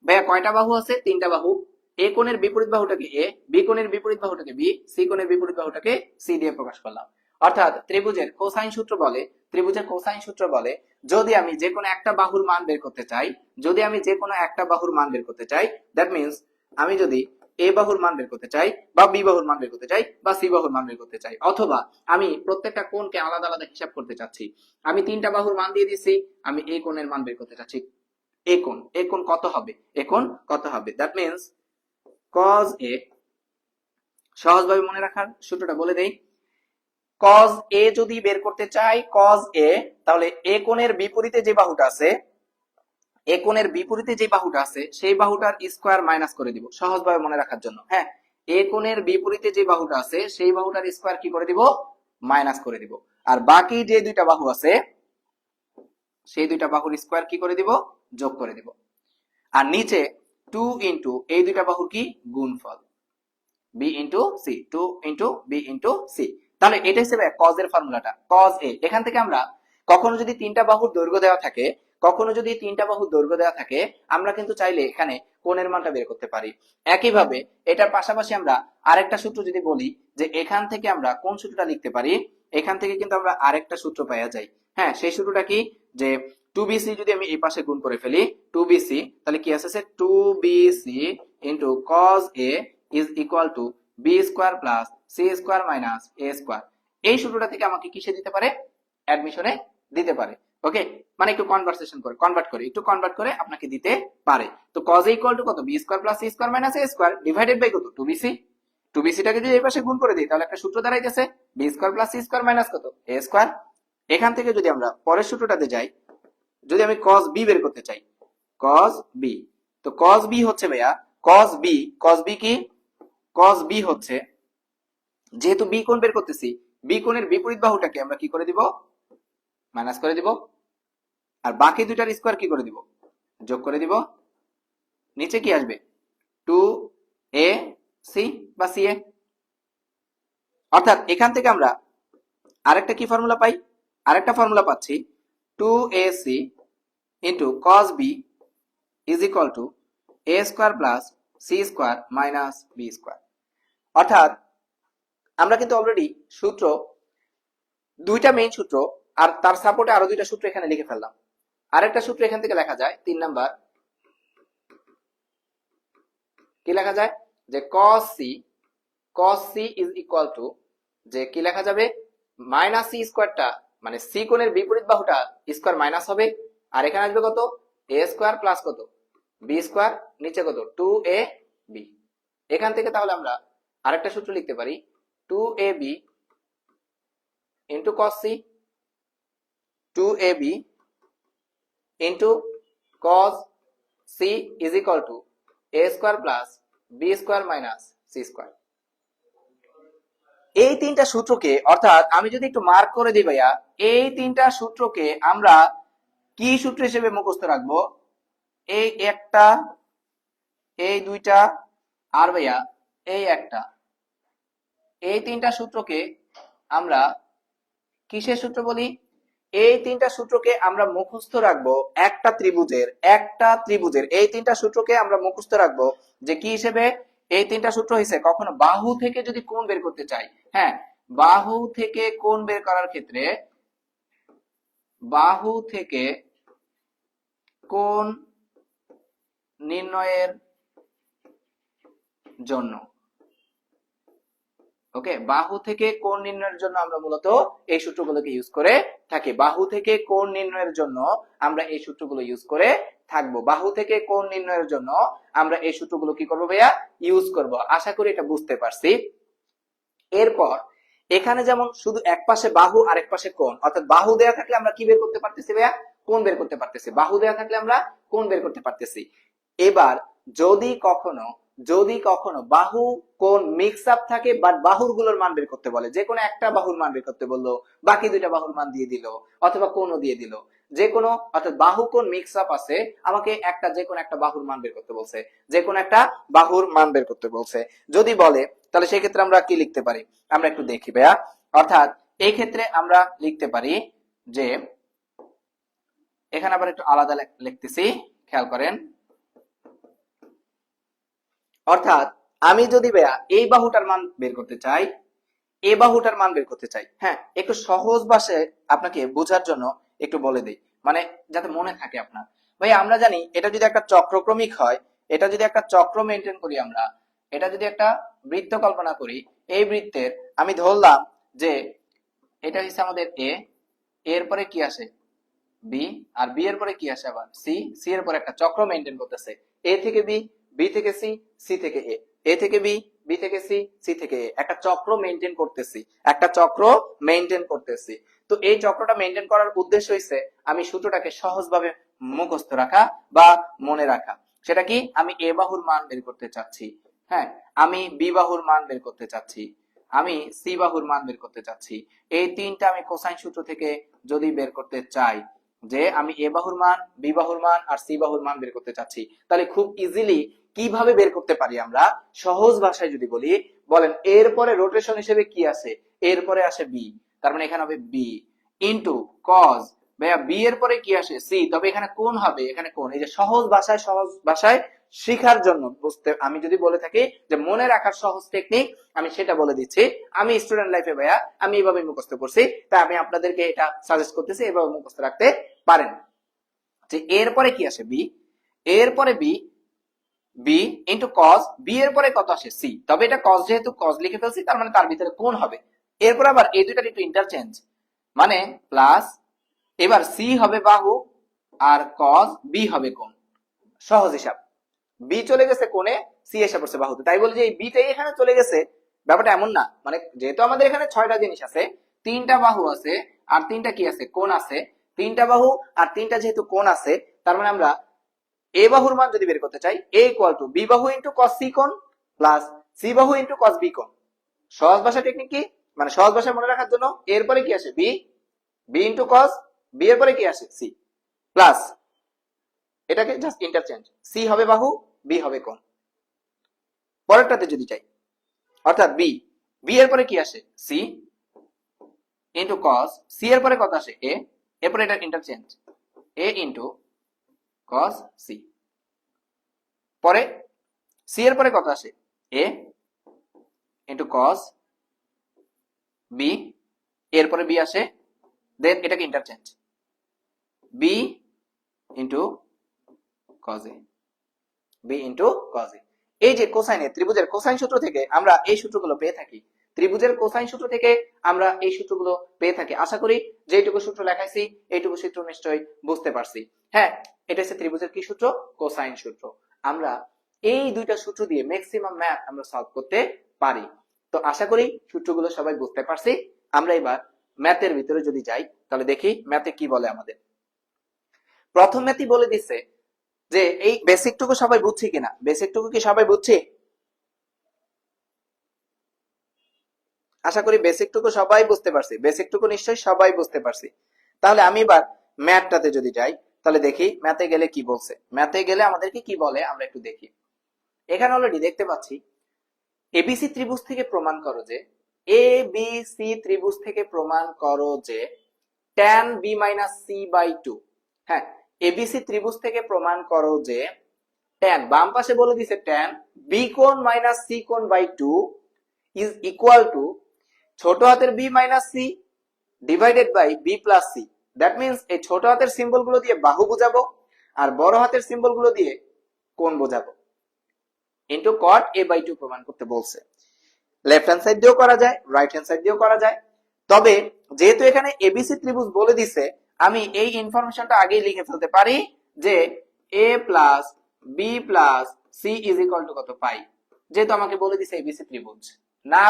B: ভাইয়া কয়টা বাহু আছে? তিনটা বাহু। এ কোণের বিপরীত বাহুটাকে এ, বি কোণের বিপরীত বাহুটাকে বি, সি কোণের বিপরীত বাহুটাকে সি দিয়ে প্রকাশ করলাম। অর্থাৎ ত্রিভুজের কোসাইন সূত্র বলে, ত্রিভুজের কোসাইন সূত্র বলে যদি আমি যে কোনো একটা বাহুর মান বের করতে চাই, যদি আমি যে কোনো একটা বাহুর মান বের করতে চাই, দ্যাট মিন্স আমি যদি এ বাহুর মান বের করতে চাই, বা বি বাহুর মান বের করতে চাই, বা সি বাহুর মান বের করতে চাই, অথবা আমি প্রত্যেকটা কোণকে আলাদা আলাদা হিসাব করতে চাচ্ছি, আমি তিনটা বাহুর মান দিয়ে দিচ্ছি, আমি এই কোণের মান বের করতে চাচ্ছি, এ কোণ কত হবে? এ কোণ কত হবে? দ্যাট মিন্স cos a, সহজভাবে মনে রাখার সূত্রটা বলে দেই। cos a যদি বের করতে চাই, cos a, তাহলে এ কোণের বিপরীতে যে বাহুটা আছে, এ কোণের বিপরীতে যে বাহুটা আছে সেই বাহুটার স্কয়ার মাইনাস করে দিব সহজভাবে মনে রাখার জন্য। হ্যাঁ, এ কোণের বিপরীতে যে বাহুটা আছে সেই বাহুটার স্কয়ার কি করে দিব? মাইনাস করে দিব। আর বাকি যে দুইটা বাহু আছে সেই দুইটা বাহুর স্কয়ার কি করে দিব? যোগ করে দিব। আর নিচে 2 ইন্টু এই দুইটা বাহুর কি? গুণফল, B into C, 2 into B into C. তাহলে এটা হিসেবে কজ এর ফর্মুলাটা কজ এ। এখান থেকে আমরা কখনো যদি তিনটা বাহুর দৈর্ঘ্য দেওয়া থাকে, কখনো যদি তিনটা বাহুর দৈর্ঘ্য দেওয়া থাকে, আমরা কিন্তু চাইলে এখানে কোণের মানটা বের করতে পারি। একইভাবে এটার পাশাপাশি আমরা আরেকটা সূত্র যদি বলি যে এখান থেকে আমরা কোন সূত্রটা লিখতে পারি, এখান থেকে কিন্তু আমরা আরেকটা সূত্র পাওয়া যায়। হ্যাঁ, সেই সূত্রটা কি? যে 2bc যদি আমি এই পাশে গুণ করে ফেলি 2bc, তাহলে কি আসছে? 2bc into cos a is equal to b square plus c square minus a square. এই সূত্রটা থেকে আমাকে কিসে দিতে পারে? অ্যাডমিশনে দিতে পারে। ওকে, মানে একটু কনভার্ট করে আপনাকে দিতে পারে। তো cos a ইকুয়াল টু কত? b square plus c square minus a square divided by কত? 2bc। 2bc টাকে যদি এই পাশে গুণ করে দিই তাহলে একটা সূত্র দাঁড়াইতেছে b square plus c square minus কত? a square. এখান থেকে যদি আমরা পরের সূত্রটাতে যাই, যদি আমি cos b বের করতে চাই, cos b, তো cos b হচ্ছে ভাইয়া cos b কি? cos b হচ্ছে, যেহেতু b কোণ বের করতেছি, b কোণের বিপরীত বাহুটাকে আমরা কি করে দিব? মাইনাস করে দিব। আর বাকি দুইটার স্কয়ার কি করে দিব? যোগ করে দিব। নিচে কি আসবে? 2ac বা ca। অর্থাৎ এখান থেকে আমরা আরেকটা কি ফর্মুলা পাই? আরেকটা ফর্মুলা পাচ্ছি 2ac into cos b is equal to a square plus c square minus b square. অর্থাৎ আমরা কিন্তু অলরেডি সূত্র, দুইটা মেইন সূত্র আর তার সাপোর্টে আরো দুইটা সূত্র এখানে লিখে ফেললাম। আরেকটা সূত্র এখান থেকে লেখা যায় 3 নাম্বার, কি লেখা যায়? যে cos c is equal to, যে কি লেখা যাবে? মাইনাস c স্কয়ারটা, মানে c কোণের বিপরীত বাহুটা স্কয়ার মাইনাস হবে, আর এখানে আসবে কত? a স্কয়ার প্লাস কত? b স্কয়ার, নিচে কত? 2ab। এখান থেকে তাহলে আমরা আরেকটা সূত্র লিখতে পারি 2ab into cos c, 2ab into cos c is equal to a square plus b square minus c square. এই তিনটা সূত্রকে, অর্থাৎ আমি যদি একটু মার্ক করে দিই ভাইয়া, এই তিনটা সূত্রকে আমরা কি সূত্র হিসেবে মুখস্থ রাখবো? এই একটা, এই দুইটা, আর ভাইয়া এই একটা, এই তিনটা সূত্রকে আমরা কিসের সূত্র বলি? এই তিনটা সূত্রকে আমরা মুখস্থ রাখবো একটা ত্রিভুজের এই তিনটা সূত্রকে আমরা মুখস্থ রাখবো যে কি হিসেবে? এই তিনটা সূত্র হিসেবে কখনো বাহু থেকে যদি কোণ বের করতে চাই, হ্যাঁ, বাহু থেকে কোণ বের করার ক্ষেত্রে, বাহু থেকে কোণ নির্ণয়ের জন্য, ওকে, বাহু থেকে কোণ নির্ণয়ের জন্য আমরা মূলত এই সূত্রগুলোকে ইউজ করে থাকি। বাহু থেকে কোণ নির্ণয়ের জন্য আমরা এই সূত্রগুলো ইউজ করে থাকবো। বাহু থেকে কোণ নির্ণয়ের জন্য আমরা এই সূত্রগুলো কি করবো ভাইয়া? ইউজ করব। আশা করি এটা বুঝতে পারছি। এরপর এখানে যেমন শুধু এক পাশে বাহু আর এক পাশে কোণ, অর্থাৎ বাহু দেয়া থাকলে আমরা কি বের করতে পারতেছি ভাইয়া? কোণ বের করতে পারতেছি। বাহু দেয়া থাকলে আমরা কোণ বের করতে পারতেছি। এবার যদি কখনো যদি কখনো বাহু কোণ মিক্স আপ থাকে বাট বাহুর গুলোর মান বের করতে বলে, যে কোনো একটা বাহুর মান বের করতে বললো, বাকি দুইটা বাহুর মান দিয়ে দিল অথবা কোণও দিয়ে দিল, যে কোনো অর্থাৎ বাহু কোণ মিক্স আপ আছে, আমাকে একটা যে কোনো একটা বাহুর মান বের করতে বলছে, যে কোনো একটা বাহুর মান বের করতে বলছে যদি বলে, তাহলে সেই ক্ষেত্রে আমরা কি লিখতে পারি আমরা একটু দেখি ভাইয়া। অর্থাৎ এই ক্ষেত্রে আমরা লিখতে পারি যে, এখানে আবার একটু আলাদা লিখতেছি, খেয়াল করেন। অর্থাৎ আমি যদি ভাইয়া এই বাহুটার মান বের করতে চাই, এই বাহুটার মান বের করতে চাই, হ্যাঁ একটু সহজ ভাষায় আপনাকে বোঝার জন্য একটু বলে দিই, মানে যাতে মনে থাকে আপনার। ভাই আমরা জানি এটা যদি একটা চক্রক্রমিক হয়, এটা যদি একটা চক্র মেনটেন করি আমরা, এটা যদি একটা বৃত্ত কল্পনা করি, এই বৃত্তের আমি ধরলাম যে এটা হচ্ছে আমাদের এ, এর পরে কি আসে বি, আর বি এর পরে কি আসে আবার সি, সি এর পরে একটা চক্র মেনটেন করতেছে, এ থেকে বি, বি থেকে সি, সি থেকে এ, এ থেকে বি, বি থেকে সি, সি থেকে এ, একটা চক্র মেনটেন করতেছি, একটা চক্র মেনটেন করতেছি। তো এই চক্রটা মেনটেন করার উদ্দেশ্য হইছে আমি সূত্রটাকে সহজভাবে মুখস্থ রাখা বা মনে রাখা। সেটা কি, আমি এ বাহুর মান বের করতে চাচ্ছি, হ্যাঁ আমি বি বাহুর মান বের করতে চাচ্ছি, আমি সি বাহুর মান বের করতে চাচ্ছি। এই তিনটা আমি কোসাইন সূত্র থেকে যদি বের করতে চাই, যে আমি এ বাহুর মান, বি বাহুর মান আর সি বাহুর মান বের করতে চাচ্ছি, তাহলে খুব ইজিলি কিভাবে বের করতে পারি আমরা, সহজ ভাষায় যদি বলি, বলেন এরপরে রোটেশন হিসেবে কি আসে, এরপরে আসে বি, তার মানে এখানে হবে বি ইন্টু কজ, ভাইয়া বি এর পরে কি আসে সি, তবে এখানে কোন হবে, এখানে কোন, এই যে সহজ ভাষায় শিখার জন্য বুঝতে, আমি যদি বলে থাকি যে মনে রাখার সহজ টেকনিক, আমি সেটা বলে দিচ্ছি। আমি স্টুডেন্ট লাইফে ভাইয়া আমি এইভাবে মুখস্থ করছি, তাই আমি আপনাদেরকে এটা সাজেস্ট করতেছি এভাবে মুখস্থ রাখতে পারেন। যে এরপরে কি আসে বি, এরপরে B, B into cos, B এর পরে কত আসে সি, তবে এটা কজ যেহেতু কজ লিখে ফেলছি তার মানে তার ভিতরে কোন হবে, এরপর আবার এই দুইটার একটু ইন্টারচেঞ্জ, মানে প্লাস, এবার সি হবে বাহু আর কজ বি হবে কোণ, সহজ হিসাব, বি চলে গেছে কোণে, সি এসে পড়ছে বাহুতে, তাই বলে যে এই বিটাই এখানে চলে গেছে ব্যাপারটা এমন না, মানে যেহেতু আমাদের এখানে 6টা জিনিস আছে, 3টা বাহু আছে আর 3টা কি আছে কোণ আছে, 3টা বাহু আর 3টা যেহেতু কোণ আছে, তার মানে আমরা এ বাহুর মান যদি বের করতে চাই, এ ইকুয়াল টু বি বাহু ইন্টু কস সি কোণ প্লাস সি বাহু ইন্টু কস বি কোণ। সহজ ভাষা টেকনিক কি, মানে সহজ ভাষায় মনে রাখার জন্য এরপরে কি আসে B, B into cos, B এর পরে কি আসে সি, প্লাস এটাকে জাস্ট ইন্টারচেঞ্জ, সি হবে বাহু, বি হবে কোণ। পরেরটাতে যদি চাই, অর্থাৎ বি, বি এর পরে কি আসে সি ইন্টু কস, সি এর পরে কত আসে এ, এরপরে এটা interchange, A into cos C, পরে সি এর পরে কত আসে এ ইন্টু কস বি, এরপরে বি আসে, দেন এটাকে interchange, B into cos A, B into cos A. এই যে কোসাইনে ত্রিভুজের কোসাইন সূত্র থেকে আমরা এই সূত্রগুলো পেয়ে থাকি, ত্রিভুজের কোসাইন সূত্র থেকে আমরা এই সূত্রগুলো পেয়ে থাকি। আশা করি যেটুকু সূত্র লেখাইছি এইটুকু সূত্র নিশ্চয়ই বুঝতে পারছি। হ্যাঁ এটা হচ্ছে ত্রিভুজের কি সূত্র, কোসাইন সূত্র। আমরা এই দুইটা সূত্র দিয়ে ম্যাক্সিমাম ম্যাথ আমরা সলভ করতে পারি। তো আশা করি সূত্রগুলো সবাই বুঝতে পারছি। আমরা এবার ম্যাথের ভিতরে যদি যাই, তাহলে দেখি ম্যাথে কি বলে আমাদের। প্রথম ম্যাথই বলে দিচ্ছে যে এই বেসিকটুকু সবাই বুঝছি কিনা, বেসিকটুকু কি সবাই বুঝছি? আশা করি বেসিকটুকু সবাই বুঝতে পারছি, বেসিকটুকু নিশ্চয়ই সবাই বুঝতে পারছি। তাহলে আমি এবার ম্যাথটাতে যদি যাই, তাহলে দেখি ম্যাথে গেলে কি বলছে, ম্যাথে গেলে আমাদেরকে কি বলে আমরা একটু দেখি। এখানে অলরেডি দেখতে পাচ্ছি এবিসি ত্রিভুজ থেকে প্রমাণ করো যে, এ বি সি ত্রিভুজ থেকে প্রমাণ করো যে tan b minus C by 2, হ্যাঁ এবিসি ত্রিভুজ থেকে প্রমাণ করো যে tan, বাম পাশে বলে দিছে tan b কোণ মাইনাস সি কোণ বাই 2 ইজ ইকুয়াল টু ছোট হাতের b minus C divided by b plus C. That means এই ছোট হাতের সিম্বল গুলো দিয়ে বাহু বোঝাবো আর বড় হাতের সিম্বল গুলো দিয়ে কোণ বোঝাবো, ইন্টু cot a বাই 2 প্রমাণ করতে বলছে। লেফট হ্যান্ড সাইড দিয়েও করা যায়, রাইট হ্যান্ড সাইড দিয়েও করা যায়, তবে যেহেতু এখানে এবিসি ত্রিভুজ বলে দিছে, আমি এই ইনফরমেশনটা আগেই লিখে ফেলতে পারি যে a plus B plus C is equal to কত পাই, যেহেতু আমাকে বলে দিছে এবিসি ত্রিভুজ। না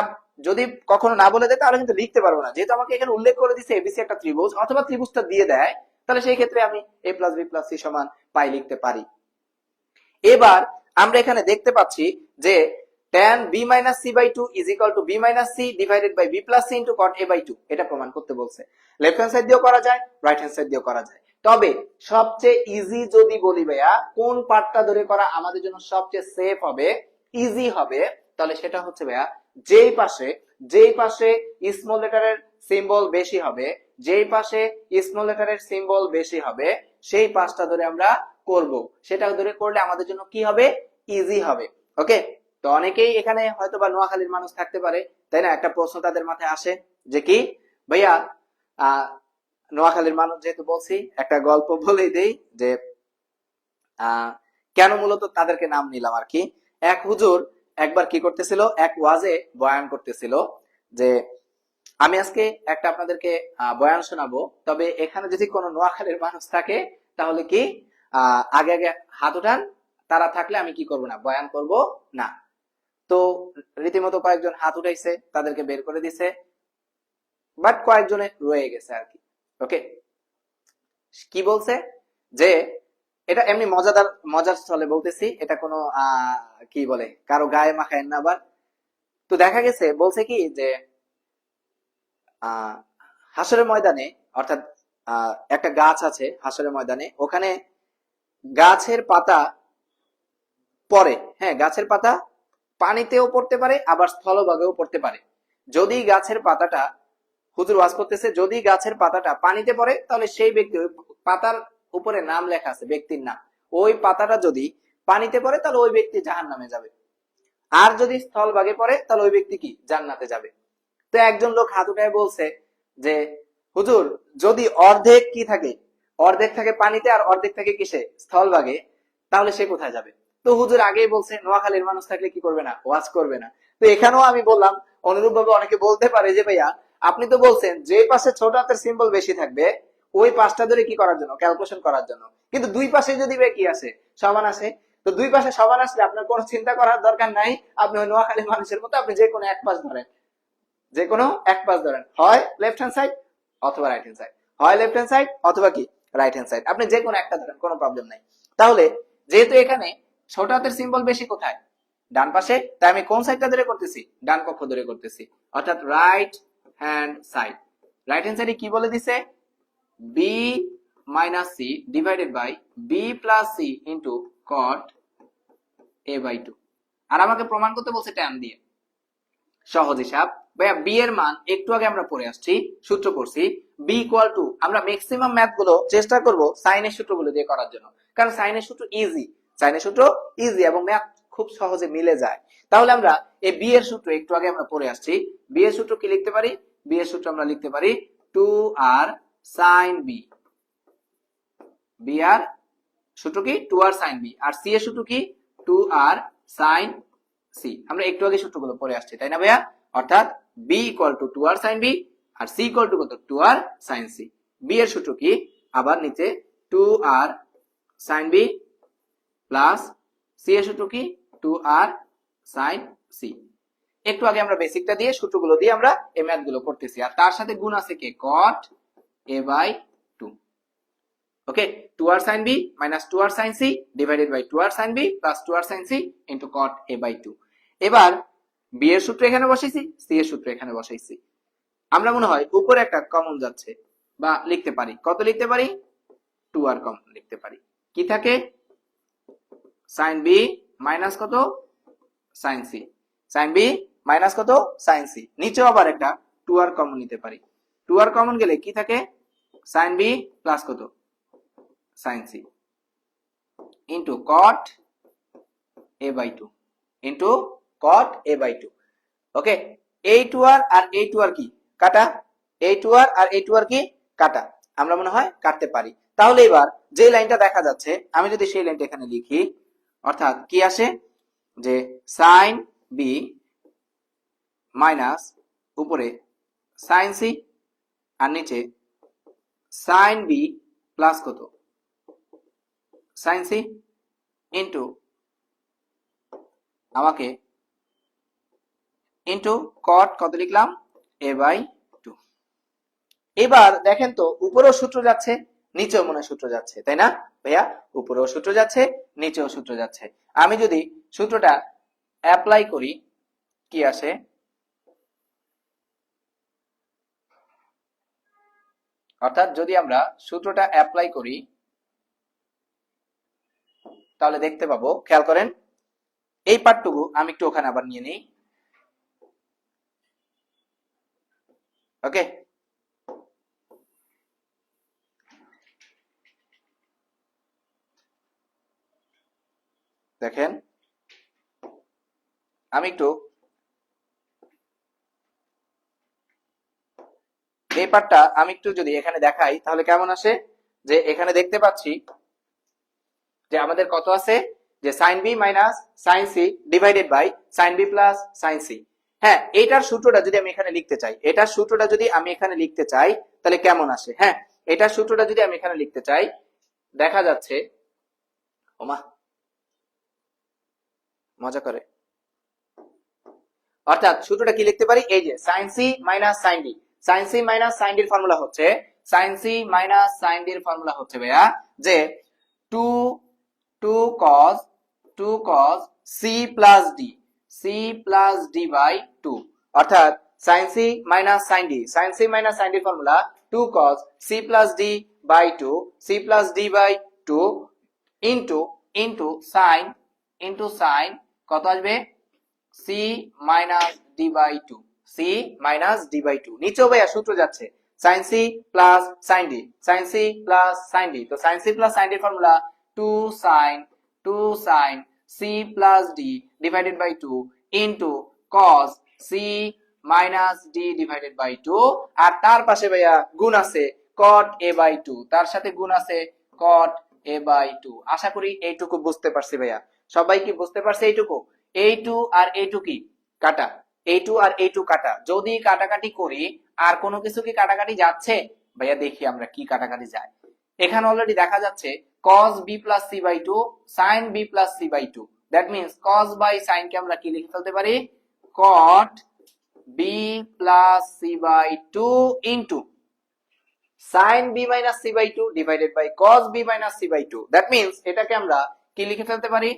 B: যদি কখনো না বলে দেয় তাহলে কিন্তু লিখতে পারবো না, যেহেতু আমাকে এখানে উল্লেখ করে দিছে এবিসি একটা ত্রিভুজ অথবা ত্রিভুজটা দিয়ে দেয়, তাহলে সেই ক্ষেত্রে আমি a plus B plus C সমান পাই লিখতে পারি। এবার আমরা এখানে দেখতে পাচ্ছি যে tan b minus c by 2 is equal to b minus c divided by b plus c into cot a by 2 এটা প্রমাণ করতে বলছে। লেফট হ্যান্ড সাইড দিয়েও করা যায়, রাইট হ্যান্ড সাইড দিয়েও করা যায়। তবে সবচেয়ে ইজি যদি বলি ভাইয়া কোন পার্টটা ধরে করা আমাদের জন্য সবচেয়ে সেফ হবে, ইজি হবে, তাহলে সেটা হচ্ছে ভাইয়া যেই পাশে স্মল লেটারের সিম্বল বেশি হবে, যেই পাশে স্মল লেটারের সিম্বল বেশি হবে সেই পাশটা ধরে আমরা করব। সেটা ধরে করলে আমাদের জন্য কি হবে, ইজি হবে। ওকে, তো অনেকেই এখানে হয়তো বা নোয়াখালীর মানুষ থাকতে পারে, তাই না? একটা প্রশ্ন তাদের মাথায় আসে যে কি ভাইয়া নোয়াখালীর মানুষ যেহেতু বলছি একটা গল্প বলেই দেই যে কেন মূলত তাদেরকে নাম নিলাম আর কি। এক হুজুর একবার কি করতেছিল, এক ওয়াজে বয়ান করতেছিল যে আমি আজকে একটা আপনাদেরকে বয়ান শোনাবো, তবে এখানে যদি কোনো নোয়াখালীর মানুষ থাকে তাহলে কি আগে আগে হাত উঠান, তারা থাকলে আমি কি করব না, বয়ান করব না। তো রীতিমতো কয়েকজন হাত উঠাইছে, তাদেরকে বের করে দিছে, বাট কয়েকজনে রয়ে গেছে আর কি। ওকে, কি বলছে যে এটা এমনি মজার ছলে বলতেছি, এটা কোনো কি বলে কারো গায়ে মাখায় না আবার। তো দেখা গেছে বলছে কি যে হাসরের ময়দানে, অর্থাৎ একটা গাছ আছে হাসরের ময়দানে, ওখানে গাছের পাতা পড়ে, হ্যাঁ গাছের পাতা পানিতেও পড়তে পারে আবার স্থলভাগেও পড়তে পারে। যদি গাছের পাতাটা, হুজুর ওয়াজ করতেছে, যদি গাছের পাতাটা পানিতে পড়ে তাহলে সেই ব্যক্তি, ওই পাতার উপরে নাম লেখা আছে ব্যক্তির নাম, ওই পাতাটা যদি পানিতে পড়ে তাহলে ওই ব্যক্তি জাহান্নামে যাবে, আর যদি স্থলভাগে পড়ে তাহলে ওই ব্যক্তি কি জান্নাতে যাবে। তো একজন লোক হাত উঠায় বলছে যে হুজুর যদি অর্ধেক কি থাকে, অর্ধেক থাকে পানিতে আর অর্ধেক থাকে কিসে, স্থলভাগে, তাহলে সে কোথায় যাবে? তো হুজুর আগেই বলছে নোয়াখালীর মানুষ থাকলে কি করবে না, ওয়াজ করবে না। তো এখানেও আমি বললাম অনুরূপ ভাবে অনেকে বলতে পারে যে ভাইয়া আপনি তো বলছেন যে পাশে ছোট হাতের সিম্বল বেশি থাকবে ওই পাশটা ধরে কি করার জন্য, ক্যালকুলেশন করার জন্য, কিন্তু দুই পাশে যদি কি আসে, সমান আসে, তো দুই পাশে সমান আসলে আপনার কোনো চিন্তা করার দরকার নাই, আপনি ওই নোয়াখালী মানুষের মতো আপনি যে কোনো এক পাশ ধরেন, যে কোনো এক পাশ ধরেন, হয় লেফট হ্যান্ড সাইড অথবা রাইট হ্যান্ড সাইড, হয় লেফট হ্যান্ড সাইড অথবা কি রাইট হ্যান্ড সাইড, আপনি যে কোনো একটা ধরেন, কোনো প্রবলেম নাই। তাহলে যেহেতু এখানে ছোট হাতের সিম্বল বেশি কোথায়, ডান পাশে, তাই আমি কোন সাইডটা ধরে করতেছি, ডান পক্ষ ধরে করতেছি, অর্থাৎ right hand side. Right hand সাইডে কি বলে দিছে, B minus C divided by B plus C into cot A by 2। আর আমাকে প্রমাণ করতে বলছে ট্যান দিয়ে, সহজ হিসাব ভাইয়া। বি এর মান একটু আগে আমরা পড়ে আসছি, সূত্র পড়ছি, বি ইকুয়াল টু, আমরা ম্যাক্সিমাম ম্যাথ গুলো চেষ্টা করব সাইনের সূত্রগুলো দিয়ে করার জন্য, কারণ সাইনের সূত্র ইজি, সাইনের সূত্র ইজি এবং ম্যাথ খুব সহজে মিলে যায়। তাহলে আমরা এই বি এর সূত্র একটু আগে আমরা পড়ে আসছি, বি এর সূত্র কি লিখতে পারি, বি এর সূত্র আমরা লিখতে পারি 2r sin b, বি আর সূত্র কি 2r sin b, আর সি এর সূত্র কি 2r sin c। আমরা একটু আগে সূত্রগুলো পড়ে আসছি, তাই না ভাইয়া? অর্থাৎ b equal to 2r sin b আর c ইকুয়াল টু কত, 2r sin c। b এর সূত্র কি, আবার নিচে 2r sin b plus c এর সূত্র কি 2r sin c। একটু আগে আমরা বেসিকটা দিয়ে সূত্রগুলো দিয়ে আমরা এই ম্যাথ গুলো করতেছি, আর তার সাথে গুণ আছে কে, cot a by 2। Okay, 2r sin b minus 2r sin c divided by 2r sin b plus 2r sin c into cot a by 2। এবার b এর সূত্র এখানে বসাইছি, c এর সূত্র এখানে বসাইছি। আমরা মনে হয় উপরে একটা কমন যাচ্ছে, বা লিখতে পারি, কত লিখতে পারি, 2r কমন লিখতে পারি। কি থাকে, sin b মাইনাস কত, sin c, sin b minus কত, sin c। নিচেও আবার একটা 2r কমন নিতে পারি, 2r কমন গেলে কি থাকে, sin b প্লাস কত, sin c into cot a by 2 into cot a by 2। ওকে, এই 2r আর এই 2r কি কাটা, এই 2r আর এই 2r কি কাটা, আমরা মনে হয় কাটতে পারি। তাহলে এবার যে লাইনটা দেখা যাচ্ছে আমি যদি সেই লাইনটা এখানে লিখি, অর্থাৎ কি আসে যে sin b মাইনাস উপরে sin c আর নিচে sin b প্লাস কত, sin c ইন্টু আমাকে ইন্টু cot কত লিখলাম, a by 2। এবার দেখেন তো উপরেও সূত্র যাচ্ছে, নিচেও মনে সূত্র যাচ্ছে, তাই না ভাইয়া? উপরেও সূত্র যাচ্ছে, নিচেও সূত্র যাচ্ছে। আমি যদি সূত্রটা অ্যাপ্লাই করি কি আসে, অর্থাৎ যদি আমরা সূত্রটা অ্যাপ্লাই করি তাহলে দেখতে পাবো, খেয়াল করেন এই পার্টটুকু আমি একটু ওখানে আবার নিয়ে নিই। ওকে, দেখেন আমি একটু এই পার্টটা আমি একটু যদি এখানে দেখাই তাহলে কেমন আসে, যে এখানে দেখতে পাচ্ছি যে আমাদের কত আছে, যে sine B minus sine C divided by sine B plus sine C. হ্যাঁ, এটার সূত্রটা যদি আমি এখানে লিখতে চাই, এটার সূত্রটা যদি আমি এখানে লিখতে চাই তাহলে কেমন আসে। হ্যাঁ, এটার সূত্রটা যদি আমি এখানে লিখতে চাই দেখা যাচ্ছে, ওমা মজা করে, অর্থাৎ সূত্রটা কি লিখতে পারি, এই যে sine C minus sine d, sine C minus sine ডির ফর্মুলা হচ্ছে, সাইন সি মাইনাস সাইন ডির ফর্মুলা হচ্ছে ভাইয়া যে 2 2 cos 2 cos c plus d, c plus d by 2, অর্থাৎ sin c minus sin d, sin c minus sin d এর formula 2 cos c plus d by 2, c plus d by 2 into sin কত আসবে, c minus d by 2, c minus d by 2। নিচেও ভাইয়া সূত্র যাচ্ছে sin c plus sin d, sin c plus sin d, তো sin c plus sin d এর formula 2 sin c plus d divided by 2 into cos c minus d divided by 2, আর তার পাশে ভাইয়া গুণ আছে cot a বাই 2, তার সাথে গুণ আছে cot a বাই 2। আশা করি এইটুকু বুঝতে পারছি ভাইয়া, সবাই কি বুঝতে পারছে এইটুকু? এইটু আর এইটু কি কাটা, এইটু আর এইটু কাটা, যদি কাটাকাটি করি আর কোনো কিছু কি কাটাকাটি যাচ্ছে ভাইয়া, দেখি আমরা কি কাটাকাটি যায়। এখানে অলরেডি দেখা যাচ্ছে cos b plus c by 2 sin b plus c by 2, that means cos by sin কে আমরা কি লিখে ফেলতে পারি, cot b plus c by 2 into sin b minus c by 2 divided by cos b minus c by 2, that means এটাকে আমরা কি লিখে ফেলতে পারি,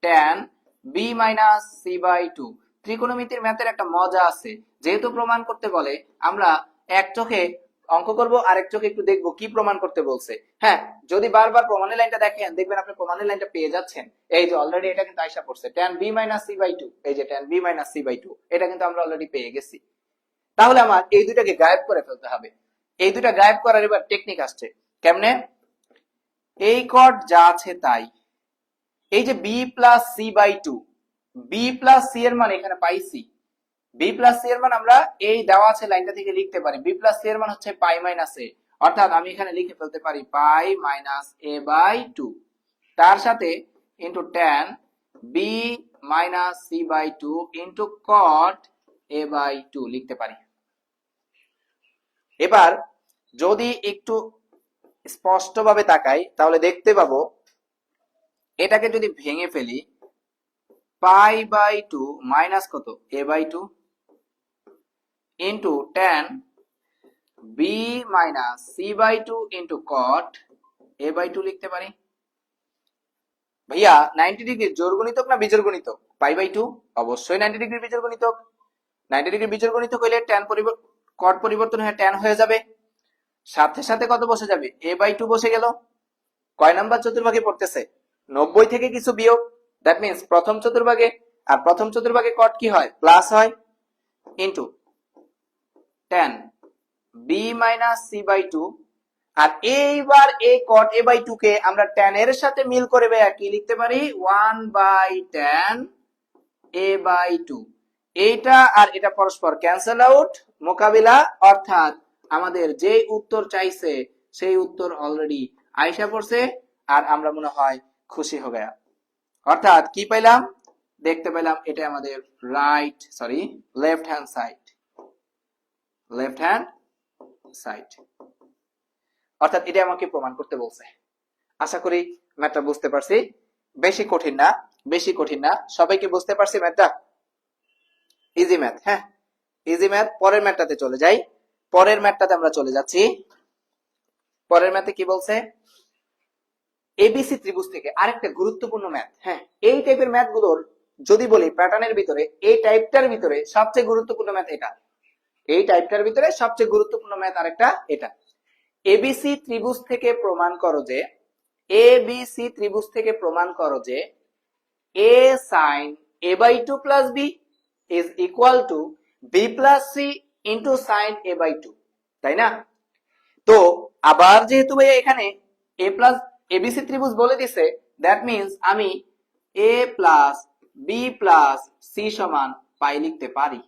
B: tan b minus c by 2। ত্রিকোণমিতির ম্যাথের একটা মজা আছে, যেহেতু প্রমাণ করতে বলে আমরা এক চোখে অঙ্ক করব আর এক চোখে একটু দেখবো কি প্রমাণ করতে বলছে। হ্যাঁ, যদি বারবার প্রমাণের লাইনটা দেখেন দেখবেন আপনি প্রমাণের লাইনটা পেয়ে যাচ্ছেন। এই যে অলরেডি এটা কিন্তু আইসা পড়ছে tan b minus c by 2, এই যে tan b minus c by 2, এটা কিন্তু আমরা অলরেডি পেয়ে গেছি। তাহলে আমার এই দুটাকে গায়েব করে ফেলতে হবে। এই দুটা গায়েব করার এবার টেকনিক আসছে, কেমনে, এই কট যা আছে তাই, এই যে b plus c by 2, b plus c এর মান এখানে পাইছি, b plus c এর মান আমরা এই দেওয়া আছে লাইনটা থেকে লিখতে পারি, b plus c এর মান হচ্ছে পাই মাইনাস a, অর্থাৎ আমি এখানে লিখে ফেলতে পারি পাই মাইনাস a বাই 2, তার সাথে into tan b minus c by 2 into cot a by 2 লিখতে পারি। এবার যদি একটু স্পষ্টভাবে তাকাই তাহলে দেখতে পাবো এটাকে যদি ভেঙে ফেলি, পাই বাই 2 মাইনাস কত, a by 2 into tan b minus c by 2 into cot a by 2 লিখতে পারি। ভাইয়া 90 ডিগ্রির জোড় গুণিতক না বিজোড় গুণিতক, পাই বাই 2 অবশ্যই 90 ডিগ্রির বিজোড় গুণিতক, 90 ডিগ্রির বিজোড় গুণিতক হইলে tan cot পরিবর্তন হয়ে tan হয়ে যাবে, সাথে সাথে কত বসে যাবে, a বাই 2 বসে গেল। কয় নাম্বার চতুর্ভাগে পড়তেছে, 90 থেকে কিছু বিয়োগ, দ্যাট মিন্স প্রথম চতুর্ভাগে, আর প্রথম চতুর্ভাগে cot কি হয়, প্লাস হয়, into tan b minus c by 2, আর এইবার এই cot a by 2 কে আমরা tan এর সাথে মিল করে কি লিখতে পারি, 1 by tan a by 2। এইটা আর এটা পরস্পর ক্যান্সেল আউট, মোকাবিলা, অর্থাৎ আমাদের যে উত্তর চাইছে সেই উত্তর অলরেডি আইসা পড়ছে, আর আমরা মনে হয় খুশি হয়ে গেলাম। অর্থাৎ কি পাইলাম, দেখতে পেলাম এটা আমাদের লেফট হ্যান্ড সাইড, অর্থাৎ এটা আমাকে প্রমাণ করতে বলছে। আশা করি ম্যাথটা বুঝতে পারছি, বেশি কঠিন না, সবাইকে বুঝতে পারছি ম্যাথটা, ইজি ম্যাথ। হ্যাঁ, ইজি ম্যাথ। পরের ম্যাথটাতে চলে যাই, পরের ম্যাথটাতে আমরা চলে যাচ্ছি। পরের ম্যাথে কি বলছে, এবিসি ত্রিভুজ থেকে আরেকটা গুরুত্বপূর্ণ ম্যাথ। হ্যাঁ, এই টাইপের ম্যাথ গুলোর যদি বলি প্যাটার্নের ভিতরে, এই টাইপটার ভিতরে সবচেয়ে গুরুত্বপূর্ণ ম্যাথ এটা। এই টাইপটার ভিতরে সবচেয়ে গুরুত্বপূর্ণ ম্যাথ আরেকটা এটা। এবিসি ত্রিভুজ থেকে প্রমাণ করো যে, এবিসি ত্রিভুজ থেকে প্রমাণ করো যে a sin a by 2 plus b is equal to b plus c into sin a by 2, তাই না? তো আবার যেহেতু ভাইয়া এখানে a plus abc ত্রিভুজ বলে দিছে, দ্যাট মিন্স আমি a plus b plus c সমান পাই লিখতে পারি।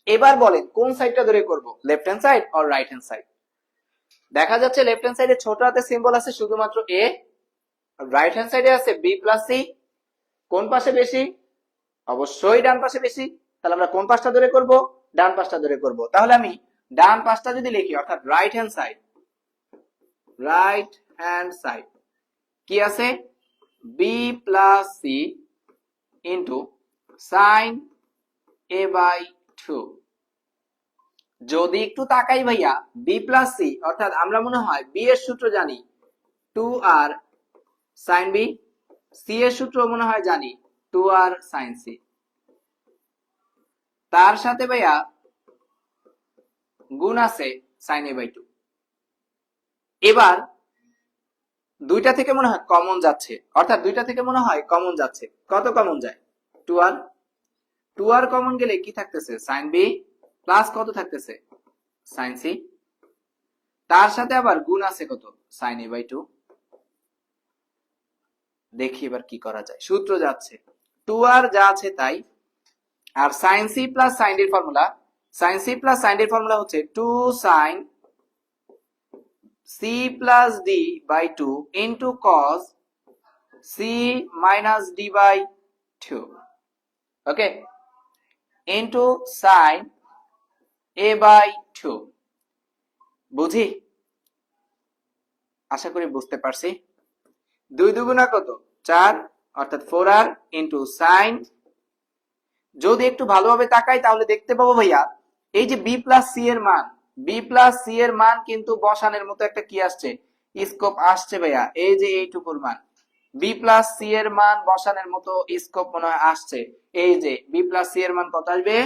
B: এবার বলেন কোন সাইডটা ধরে করব, left hand side or right hand side? দেখা যাচ্ছে লেফট হ্যান্ড সাইডে ছোট হাতের সিম্বল আছে শুধুমাত্র a, রাইট হ্যান্ড সাইডে আছে b plus c। কোন পাশে বেশি? অবশ্যই ডান পাশে বেশি। তাহলে আমরা কোন পাশটা ধরে করব? ডান পাশটা ধরে করব। তাহলে আমি ডান পাশটা যদি লিখি অর্থাৎ right hand side, right hand side কি আছে? b plus c into sin a by 2। যদি একটু তাকাই ভাইয়া b plus c অর্থাৎ আমরা মনে হয় b এর সূত্র জানি 2r sin b, c এর সূত্র মনে হয় জানি 2r sin c, তার সাথে ভাইয়া গুণ আছে sin a by 2। এবার দুইটা থেকে মনে হয় কমন যাচ্ছে, অর্থাৎ দুইটা থেকে মনে হয় কমন যাচ্ছে। কত কমন যায়? 2r। 2r কমন গেলে কি থাকতেছে? sin b প্লাস কত থাকতেছে? sin c, তার সাথে আবার গুণ আছে কত? sin a by 2। দেখি এবার কি করা যায়। সূত্র যাচ্ছে 2r যা আছে তাই, আর sin c plus sin d এর formula, sin c plus sin d এর ফর্মুলা হচ্ছে 2 sin c plus d by 2 into cos c minus d by 2, okay, into sin a by 2। বুঝি? আশা করি বুঝতে পারছি। 2 দুগুণা কত? 4, অর্থাৎ 4r into sin। যদি একটু ভালোভাবে তাকাই তাহলে দেখতে পাবো ভাইয়া এই যে b plus c এর মান, b plus c এর মান কিন্তু বসানের মতো একটা কি আসছে? স্কোপ আসছে ভাইয়া। এই যে এইটুকুর মান b plus c এর মান বসানের মতো স্কোপ মনে হয় আসছে। এই যে b plus c এর মান কত আসবে?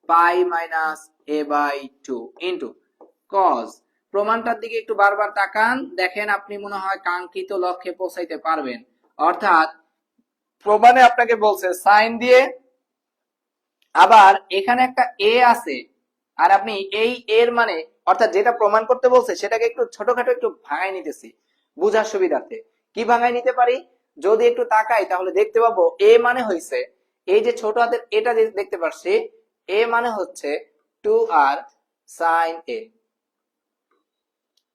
B: Pi minus a by 2 into cos। প্রমাণটার দিকে একটু বারবার তাকান, দেখেন আপনি মনে হয় কাঙ্ক্ষিত লক্ষ্যে পৌঁছাইতে পারবেন। অর্থাৎ প্রমাণে আপনাকে বলছে সাইন দিয়ে, আবার এখানে একটা a আছে, আর আপনি এই এর মানে অর্থাৎ যেটা প্রমাণ করতে বলছে সেটাকে একটু ছোটখাটো একটু ভাঙাই নিতেছি বুঝার সুবিধার্থে। কি ভাঙাই নিতে পারি? যদি একটু তাকাই তাহলে দেখতে পাবো a মানে হইছে এই যে ছোট হাতের এটা দেখতে পাচ্ছি, a মানে হচ্ছে 2r sin a,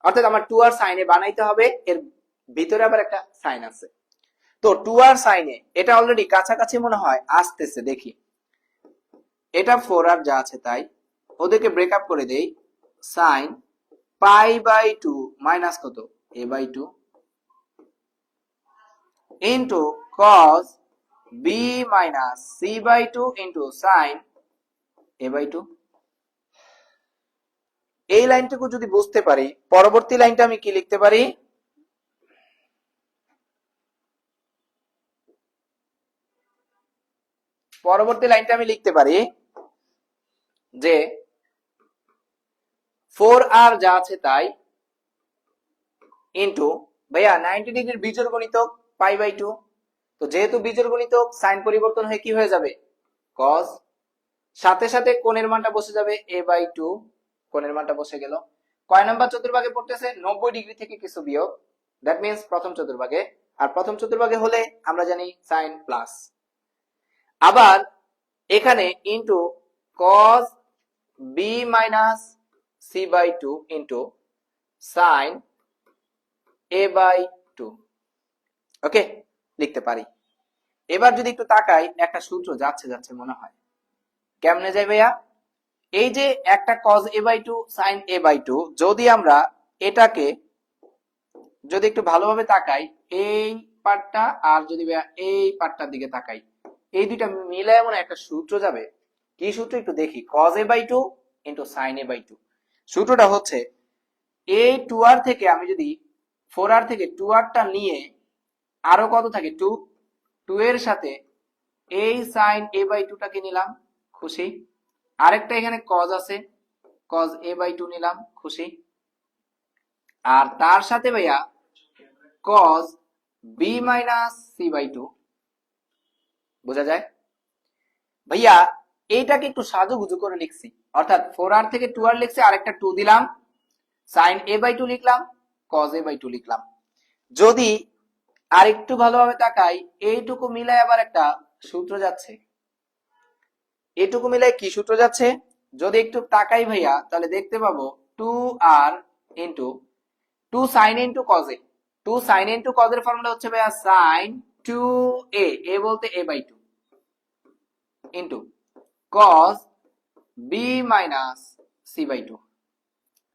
B: অর্থাৎ আমার 2r sin a বানাইতে হবে, এর ভিতরে আবার একটা সাইন আছে। তো 2r sin a এটা অলরেডি কাছাকাছি মনে হয় আসতেছে। দেখি এটা 4r যা আছে তাই, ওদেরকে ব্রেকআপ করে দেই। sin পাই বাই 2 মাইনাস কত? a by 2 into cos b minus c by 2 into sin a by 2। এই লাইনটুকু যদি বুঝতে পারি, পরবর্তী লাইনটা আমি কি লিখতে পারি? পরবর্তী লাইনটা আমি লিখতে পারি যে 4r যা আছে তাই ইন্টু ভাইয়া 90 ডিগ্রির বিজোড় গণিতক পাই বাই 2। তো যেহেতু বিজোড় গণিতক সাইন পরিবর্তন হয়ে কি হয়ে যাবে? cos, সাথে সাথে কোণের মানটা বসে যাবে a বাই 2, কোণের মানটা বসে গেল। কয় নাম্বার চতুর্ভাগে পড়তেছে? 90 ডিগ্রি থেকে কিছু বিয়োগ, দ্যাট মিন্স প্রথম চতুর্ভাগে। আর প্রথম চতুর্ভাগে হলে আমরা জানি সাইন প্লাস। আবার এখানে into cos b minus c by 2 into sin a by 2, ওকে, লিখতে পারি। এবার যদি একটু তাকাই একটা সূত্র যাচ্ছে যাচ্ছে মনে হয়। কেমনে যায় ভাইয়া? এই যে একটা cos a by 2 sin a by 2, যদি আমরা এটাকে যদি একটু ভালোভাবে তাকাই এই পার্টটা, আর যদি ভাইয়া এই পার্টটার দিকে তাকাই, এই দুইটা মিলায় মনে একটা সূত্র যাবে। কি সূত্র একটু দেখি? cos a by 2 into sin a by 2। সূত্রটা হচ্ছে এই 2r থেকে আমি যদি 4r থেকে 2r টা নিয়ে আরো কত থাকে 2, 2 এর সাথে এই sin a বাই 2 টাকে নিলাম, খুশি। আরেকটা এখানে cos আছে, cos a বাই 2 নিলাম, খুশি। আর তার সাথে ভাইয়া cos b minus c by 2, বোঝা যায় ভাইয়া? এইটাকে একটু সাজুগুজু করে লিখছি, অর্থাৎ 4r থেকে 2r লিখছি, আরেকটা 2 দিলাম, sin a বাই 2 লিখলাম, cos a বাই 2 লিখলাম। যদি আরেকটু ভালোভাবে তাকাই, এইটুকু মিলাই আবার একটা সূত্র যাচ্ছে। এইটুকু মিলাই কি সূত্র যাচ্ছে? যদি একটু তাকাই ভাইয়া, তাহলে দেখতে পাবো 2r into 2 sin a into cos a। 2 sin a into cos এর ফর্মুলা হচ্ছে ভাইয়া sin 2a, a বলতে a by 2, into cos b minus c by 2।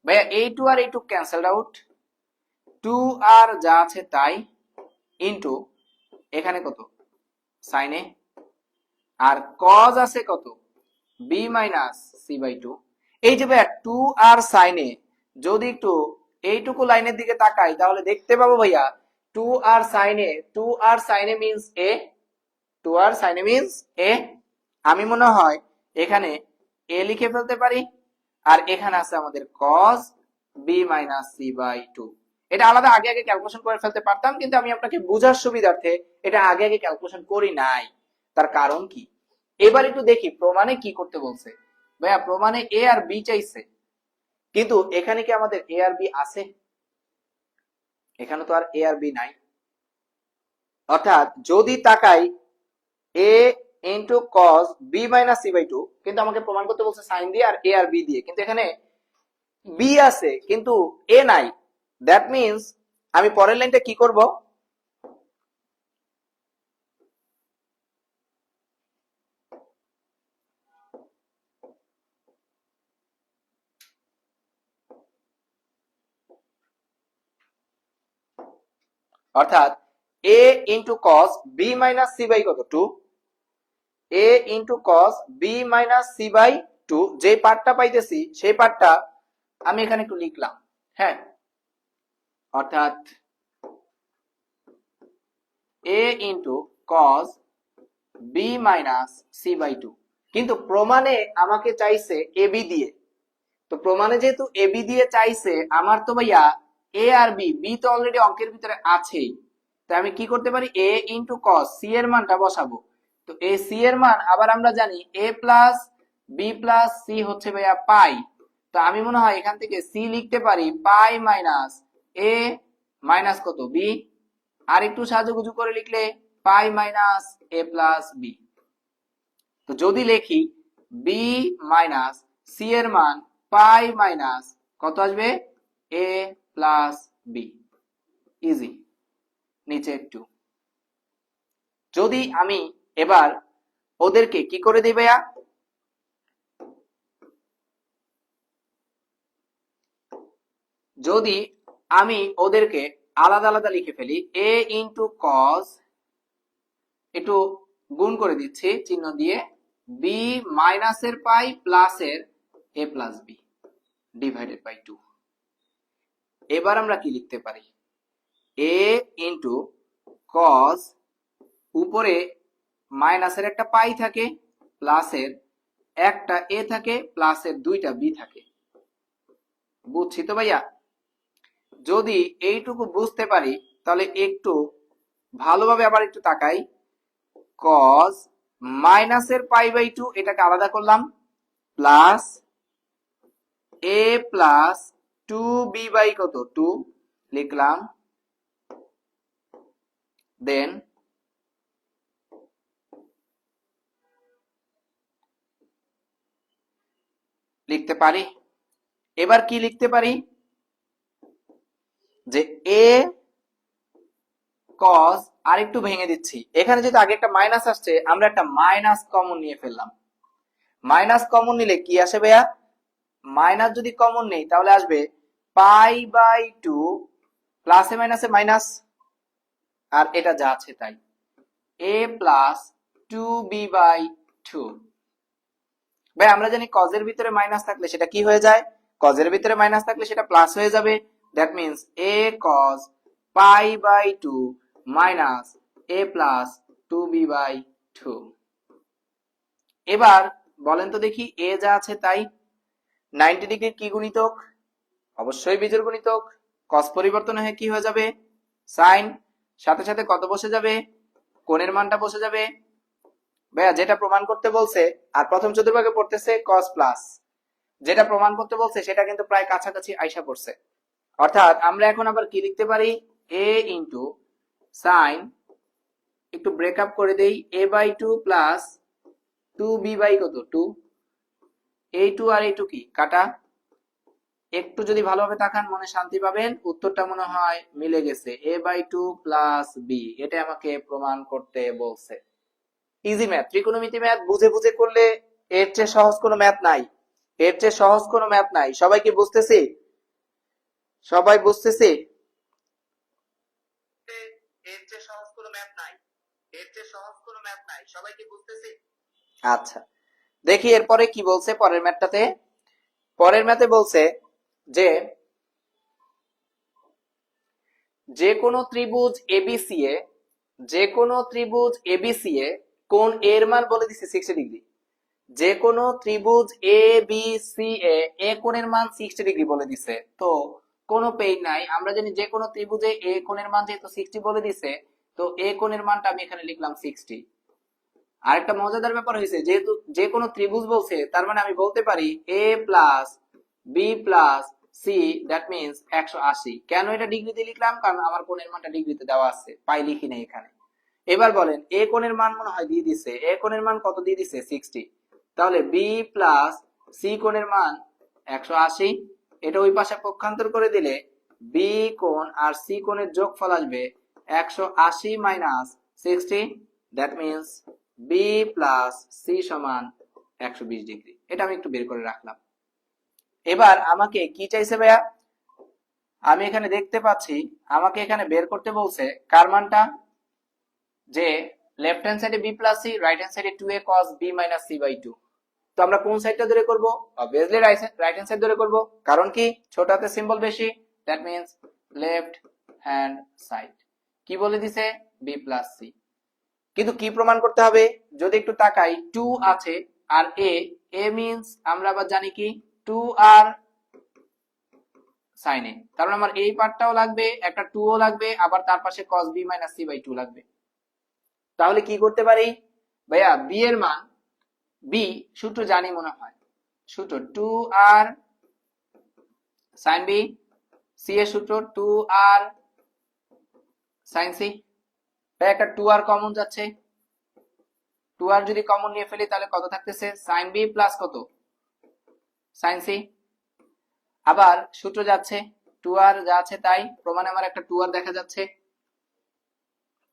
B: ভাইয়া এই 2 আর এই 2 ক্যান্সেলড আউট, 2r যা আছে তাই, ইন্টু এখানে কত sin a, আর cos আছে কত b মাইনাস c বাই 2। এই যে ভাইয়া 2r sin a, যদি একটু এইটুকু লাইনের দিকে তাকাই তাহলে দেখতে পাবো ভাইয়া 2r sin a, 2r sin a means a, 2r sin a means a। আমি মনে হয় এখানে a লিখে ফেলতে পারি, আর এখানে আছে আমাদের cos b minus c by 2। এটা আলাদা আগে আগে ক্যালকুলেশন করে ফেলতে পারতাম, কিন্তু আমি আপনাকে বোঝার সুবিধার্থে এটা আগে আগে ক্যালকুলেশন করি নাই। তার কারণ কি? এবার একটু দেখি প্রমাণে কি করতে বলছে। ভাইয়া প্রমাণে a আর b চাইছে, কিন্তু এখানে কি আমাদের a আর b আছে? এখানে তো আর a আর b নাই। অর্থাৎ যদি তাকাই a into cos b minus c by 2, কিন্তু আমাকে প্রমাণ করতে বলছে সাইন দিয়ে আর a আর b দিয়ে, কিন্তু এখানে b আছে কিন্তু a নাই। দ্যাট মিন্স আমি পরের লাইনটা কি করব? অর্থাৎ a into cos b minus c by কত 2, a into cos b minus c by 2, যে পার্টটা পাইতেছি সেই পার্টটা আমি এখানে একটু লিখলাম। হ্যাঁ, অর্থাৎ a into cos b minus c by 2, কিন্তু প্রমাণে আমাকে চাইছে ab দিয়ে। তো প্রমাণে যেহেতু ab দিয়ে চাইছে, আমার তো ভাইয়া a আর b, b তো অলরেডি অঙ্কের ভিতরে আছেই, তাই আমি কি করতে পারি a ইন্টু cos c এর মানটা বসাবো। তো a c এর মান আবার আমরা জানি a plus b plus c হচ্ছে ভাইয়া পাই। তো আমি মনে হয় এখান থেকে c লিখতে পারি পাই মাইনাস a মাইনাস কত b, আর একটু সাজুগুজু করে লিখলে পাই মাইনাস a প্লাস b। তো যদি লিখি b মাইনাস c এর মান পাই মাইনাস কত আসবে a প্লাস b, ইজি। নিচে একটু যদি আমি এবার ওদেরকে কি করে দিই ভাইয়া, যদি আমি ওদেরকে আলাদা আলাদা লিখে ফেলি a ইন্টু cos, একটু গুণ করে দিচ্ছি চিহ্ন দিয়ে, b মাইনাসের পাই প্লাসের a plus b divided by 2। এবার আমরা কি লিখতে পারি a ইন্টু cos, উপরে মাইনাসের একটা পাই থাকে, প্লাসের একটা a থাকে, প্লাসের দুইটা b থাকে। বুঝছি তো ভাইয়া? যদি এইটুকু বুঝতে পারি তাহলে একটু ভালোভাবে আবার একটু তাকাই, cos মাইনাসের পাই বাই 2 এটাকে আলাদা করলাম, plus a plus 2b by কত 2 লিখলাম, দেন লিখতে পারি। এবার কি লিখতে পারি যে a cos, আর একটু ভেঙে দিচ্ছি, এখানে যেহেতু আগে একটা মাইনাস আসছে আমরা একটা মাইনাস কমন নিয়ে ফেললাম। মাইনাস কমন নিলে কি আসে ভাইয়া? মাইনাস যদি কমন নেই তাহলে আসবে পাই বাই 2 প্লাসে মাইনাসে মাইনাস, আর এটা যা আছে তাই a প্লাস 2b বাই 2। ভাই আমরা জানি cos এর ভিতরে মাইনাস থাকলে সেটা কি হয়ে যায়, cos এর ভিতরে মাইনাস থাকলে সেটা প্লাস হয়ে যাবে। That means a cos pi by two minus A plus two B by two. এবার বলেন তো দেখি এ যা আছে তাই 90 ডিগ্রির কি গুণিতক? অবশ্যই বিজোড় গুণিতক। কস পরিবর্তন হয়ে কি হয়ে যাবে? সাইন। সাথে সাথে কত বসে যাবে? কোণের মানটা বসে যাবে। ভাইয়া যেটা প্রমাণ করতে বলছে আর প্রথম চতুর্ভাগে পড়তেছে কস প্লাস, যেটা প্রমাণ করতে বলছে সেটা কিন্তু প্রায় কাছাকাছি আইসা পড়ছে। অর্থাৎ আমরা এখন আবার কি লিখতে পারি? এ ইন্টু সাইন, একটু ব্রেকআপ করে দেই, a by two plus two B by কত? টু। এই টু আর এই টু কি কাটা? একটু যদি ভালোভাবে তাকান মনে শান্তি পাবেন, উত্তরটা মনে হয় মিলে গেছে। এ বাই টু প্লাস বি, এটা আমাকে প্রমাণ করতে বলছে। ইজি ম্যাথ, ত্রিকোণমিতি ম্যাথ বুঝে বুঝে করলে এর চেয়ে সহজ কোনো ম্যাথ নাই, এর চেয়ে সহজ কোনো ম্যাথ নাই। সবাই কি বুঝতেছি? সবাই বুঝতেছি? এর চেয়ে সহজ কোনো ম্যাথ নাই, এর চেয়ে সহজ কোনো ম্যাথ নাই। সবাই কি বুঝতেছি? আচ্ছা, দেখি এরপরে কি বলছে পরের ম্যাথটাতে। পরের ম্যাথে বলছে যে যে কোনো ত্রিভুজ এবিসি এ, যে কোনো ত্রিভুজ এবিসি এ কোণ এর মান বলে দিছে 60 ডিগ্রি। যে কোনো ত্রিভুজ এ বি সি এ কোণের মান 60 ডিগ্রি বলে দিছে। তো কোনো পেইন নাই, আমরা জানি যে কোনো ত্রিভুজে এ কোণের মান যেহেতু 60 বলে দিছে, তো এ কোণের মানটা আমি এখানে লিখলাম 60। আরেকটা মজাদার ব্যাপার হয়েছে, যেহেতু যে কোনো ত্রিভুজ বলছে তার মানে আমি বলতে পারি a plus B plus C, that means 180। কেন এটা ডিগ্রিতে লিখলাম? কারণ আমার কোণের মানটা ডিগ্রিতে দেওয়া আছে, পাই লিখি নাই এখানে। এবার বলেন এ কোণের মান মনে হয় দিয়ে দিছে, এ কোণের মান কত দিয়ে দিছে? 60। তাহলে বি প্লাস সি কোণের মান 180। এটা ওই পাশে পক্ষান্তর করে দিলে বি কোণ আর সি কোণের যোগফল আসবে 180 minus 60, that means B plus C সমান 120 ডিগ্রি। এটা আমি একটু বের করে রাখলাম। এবার আমাকে কি চাইছে ভাইয়া? আমি এখানে দেখতে পাচ্ছি আমাকে এখানে বের করতে বলছে কার মানটা? যে লেফট হ্যান্ড সাইডে B plus C, right hand সাইডে 2a cos b minus C by 2। তো আমরা কোন সাইডটা ধরে করব? অবভিয়াসলি রাইট হ্যান্ড সাইড ধরে করব, কারণ কি ছোট হাতে সিম্বল বেশি, that means left hand side. কি বলে দিছে? b plus C. কিন্তু কি প্রমাণ করতে হবে? যদি একটু তাকাই 2 আছে আর a মিন্স আমরা আবার জানি কি 2 আর sin a, তার মানে আমার এই পার্টটাও লাগবে, একটা 2 ও লাগবে, আবার তার পাশে cos b minus C by 2 লাগবে। তাহলে কি করতে পারি ভাইয়া? b এর মান, b সূত্র জানি মনে হয়, সূত্র 2 আর sin b, c এর সূত্র 2 আর sin c। ভাই একটা 2 আর কমন যাচ্ছে, 2 আর যদি কমন নিয়ে ফেলি তাহলে কত থাকতেছে? sin b প্লাস কত? sin c। আবার সূত্র যাচ্ছে 2 আর যা আছে তাই, প্রমাণে আমার একটা 2 আর দেখা যাচ্ছে।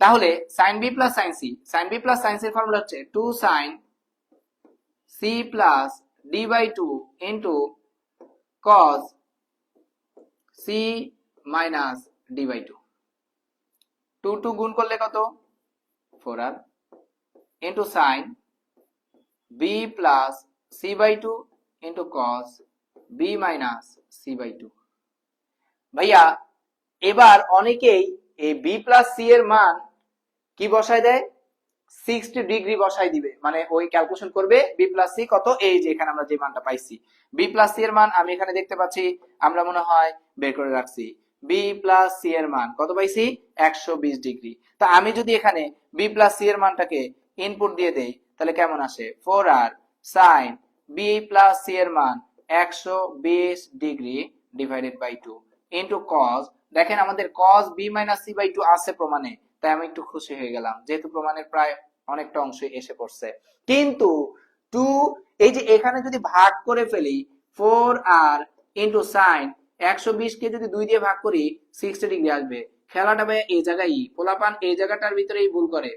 B: তাহলে sin b plus sin c, sin b plus sin c এর ফর্মুলা হচ্ছে 2 sin c plus d by 2 into cos c minus d by 2। 2 2 গুণ করলে কত? 4r into sin b plus c by 2 into cos b minus c by 2। ভাইয়া এবার অনেকেই এই b plus c এর মান কি বসায় দেয়? 60 ডিগ্রি বসাই দিবে, মানে ওই ক্যালকুলেশন করবে b প্লাস c কত, এই যে এখানে আমরা যে মানটা পাইছি b প্লাস c এর মান আমি এখানে দেখতে পাচ্ছি, আমরা মনে হয় বের করে রাখছি। b প্লাস c এর মান কত পাইছি? 120 ডিগ্রি। তা আমি যদি এখানে b প্লাস c এর মানটাকে ইনপুট দিয়ে দেই তাহলে কেমন আসে? 4r sin b plus c এর মান 120 degree divided by 2 into cos, দেখেন আমাদের cos b minus c by 2 আছে প্রমাণে, তাই আমি একটু খুশি হয়ে গেলাম যেহেতু প্রমাণের প্রায় অনেকটা অংশ এসে পড়ছে। কিন্তু 2 এই যে এখানে যদি ভাগ করে ফেলি 4r ইনটু sin 120 কে যদি 2 দিয়ে ভাগ করি 60 ডিগ্রি আসবে। খেলাটা ভাই এই জায়গায় পোলাপান এই জায়গাটার ভিতরেই ভুল করে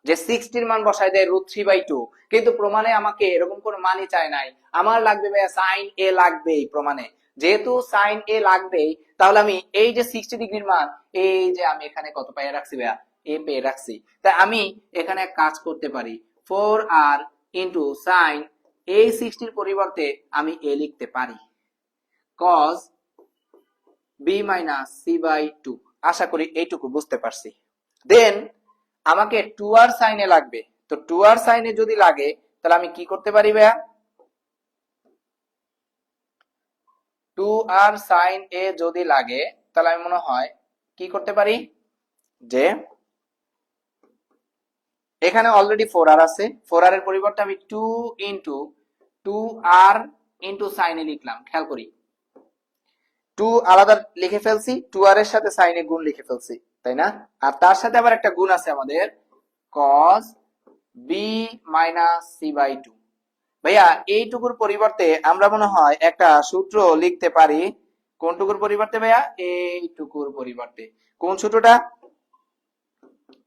B: যে 60 এর মান বসায় দেয় √3/2, কিন্তু প্রমাণে আমাকে এরকম কোনো মানই চায় নাই, আমার লাগবে ভাইয়া sin a লাগবেই প্রমাণে। যেহেতু sin a লাগবেই তাহলে আমি এই যে 60 ডিগ্রির মান, এই যে আমি এখানে কত পেয়ে রাখছি ভাইয়া? a পেয়ে রাখছি। তাই আমি এখানে এক কাজ করতে পারি, 4r ইনটু sin এই 60 এর পরিবর্তে আমি a লিখতে পারি cos b minus c by 2। আশা করি এইটুকু বুঝতে পারছি। দেন আমাকে 2r সাইনে লাগবে, তো 2r সাইনে যদি লাগে তাহলে আমি কি করতে পারি ভাইয়া, 2r সাইন এ যদি লাগে তাহলে আমি মনে হয় কি করতে পারি, যে এখানে অলরেডি 4r আছে, 4r এর পরিবর্তে আমি 2 ইন্টু 2r ইন্টু সাইনে লিখলাম। খেয়াল করি 2 আলাদা লিখে ফেলছি, 2r এর সাথে সাইনে গুণ লিখে ফেলছি, তাই না? আর তার সাথে আবার একটা গুণ আছে আমাদের cos b minus c by 2। ভাইয়া এইটুকুর পরিবর্তে আমরা মনে হয় একটা সূত্র লিখতে পারি। কোনটুকুর পরিবর্তে ভাইয়া? এইটুকুর পরিবর্তে। কোন সূত্রটা?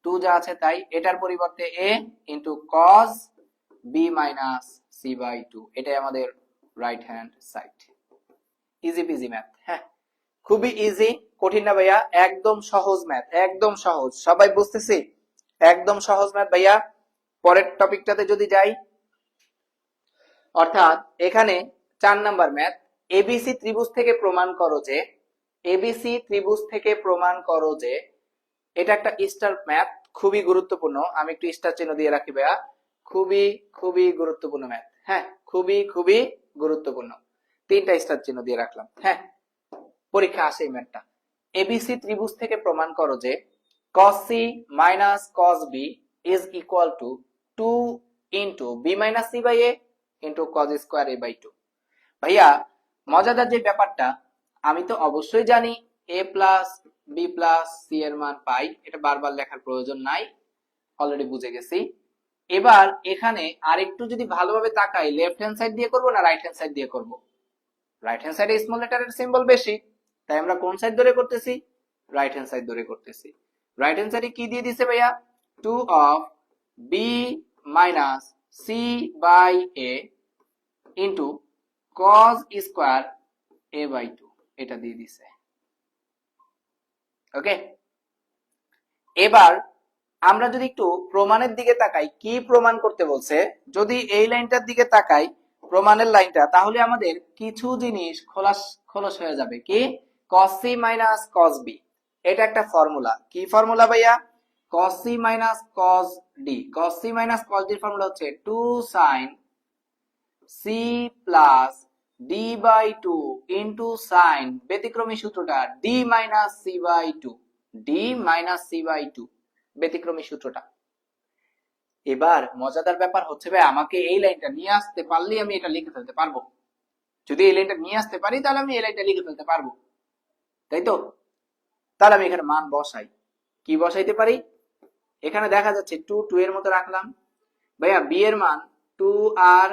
B: 2 যা আছে তাই, এটার পরিবর্তে a into cos b minus c by 2, এটাই আমাদের right hand side. Easy peasy math. হ্যাঁ, খুবই ইজি, কঠিন না ভাইয়া, একদম সহজ ম্যাথ, একদম সহজ। সবাই বুঝতেছি? একদম সহজ ম্যাথ ভাইয়া। পরের টপিকটাতে যদি যাই, অর্থাৎ এখানে 4 নাম্বার ম্যাথ, এবিসি ত্রিভুজ থেকে প্রমাণ করো যে, এবিসি ত্রিভুজ থেকে প্রমাণ করো যে, এটা একটা স্টার ম্যাথ, খুবই গুরুত্বপূর্ণ। আমি একটু স্টার চিহ্ন দিয়ে রাখি ভাইয়া, খুবই খুবই গুরুত্বপূর্ণ ম্যাথ। হ্যাঁ, খুবই খুবই গুরুত্বপূর্ণ, 3টা স্টার চিহ্ন দিয়ে রাখলাম। হ্যাঁ, পরীক্ষা আসে এই ম্যাথটা। এবিসি ত্রিভুজ থেকে প্রমাণ করো যে cos c minus cos b is equal to 2 into b minus c by a into cos square a by 2। ভাইয়া মজাদার যে ব্যাপারটা, আমি তো অবশ্যই জানি a plus b plus c এর মান পাই, এটা বারবার লেখার প্রয়োজন নাই, অলরেডি বুঝে গেছি। এবার এখানে আরেকটু যদি ভালোভাবে তাকাই, লেফট হ্যান্ড সাইড দিয়ে করব না রাইট হ্যান্ড সাইড দিয়ে করব? রাইট হ্যান্ড সাইডে স্মল লেটারের সিম্বল বেশি, তাই আমরা কোন সাইড ধরে করতেছি? রাইট হ্যান্ড সাইড ধরে করতেছি। রাইট হ্যান্ড সাইডে কি দিয়ে দিছে ভাইয়া? 2 of b minus c by a into cos square a by 2, এটা দিয়ে দিছে। ওকে, এবার আমরা যদি একটু প্রমাণের দিকে তাকাই, কি প্রমাণ করতে বলছে, যদি এই লাইনটার দিকে তাকাই, প্রমাণের লাইনটা, তাহলে আমাদের কিছু জিনিস খোলাস হয়ে যাবে। কি? cos c minus cos b, এটা একটা ফর্মুলা। কি ফর্মুলা ভাইয়া? cos c minus cos d, cos c minus cos d এর ফর্মুলা হচ্ছে 2 sin c plus d by 2 into sin, ব্যতিক্রমী সূত্রটা d minus c by 2, d minus c by 2, ব্যতিক্রমী সূত্রটা। এবার মজাদার ব্যাপার হচ্ছে ভাই, আমাকে এই লাইনটা নিয়ে আসতে পারলেই আমি এটা লিখে ফেলতে পারবো। যদি এই লাইনটা নিয়ে আসতে পারি তাহলে আমি এই লাইনটা লিখে ফেলতে পারবো, তাই তো? তাহলে আমি এখানে মান বসাই। কি বসাইতে পারি? এখানে দেখা যাচ্ছে 2 2 এর মতো রাখলাম। ভাইয়া b এর মান 2 r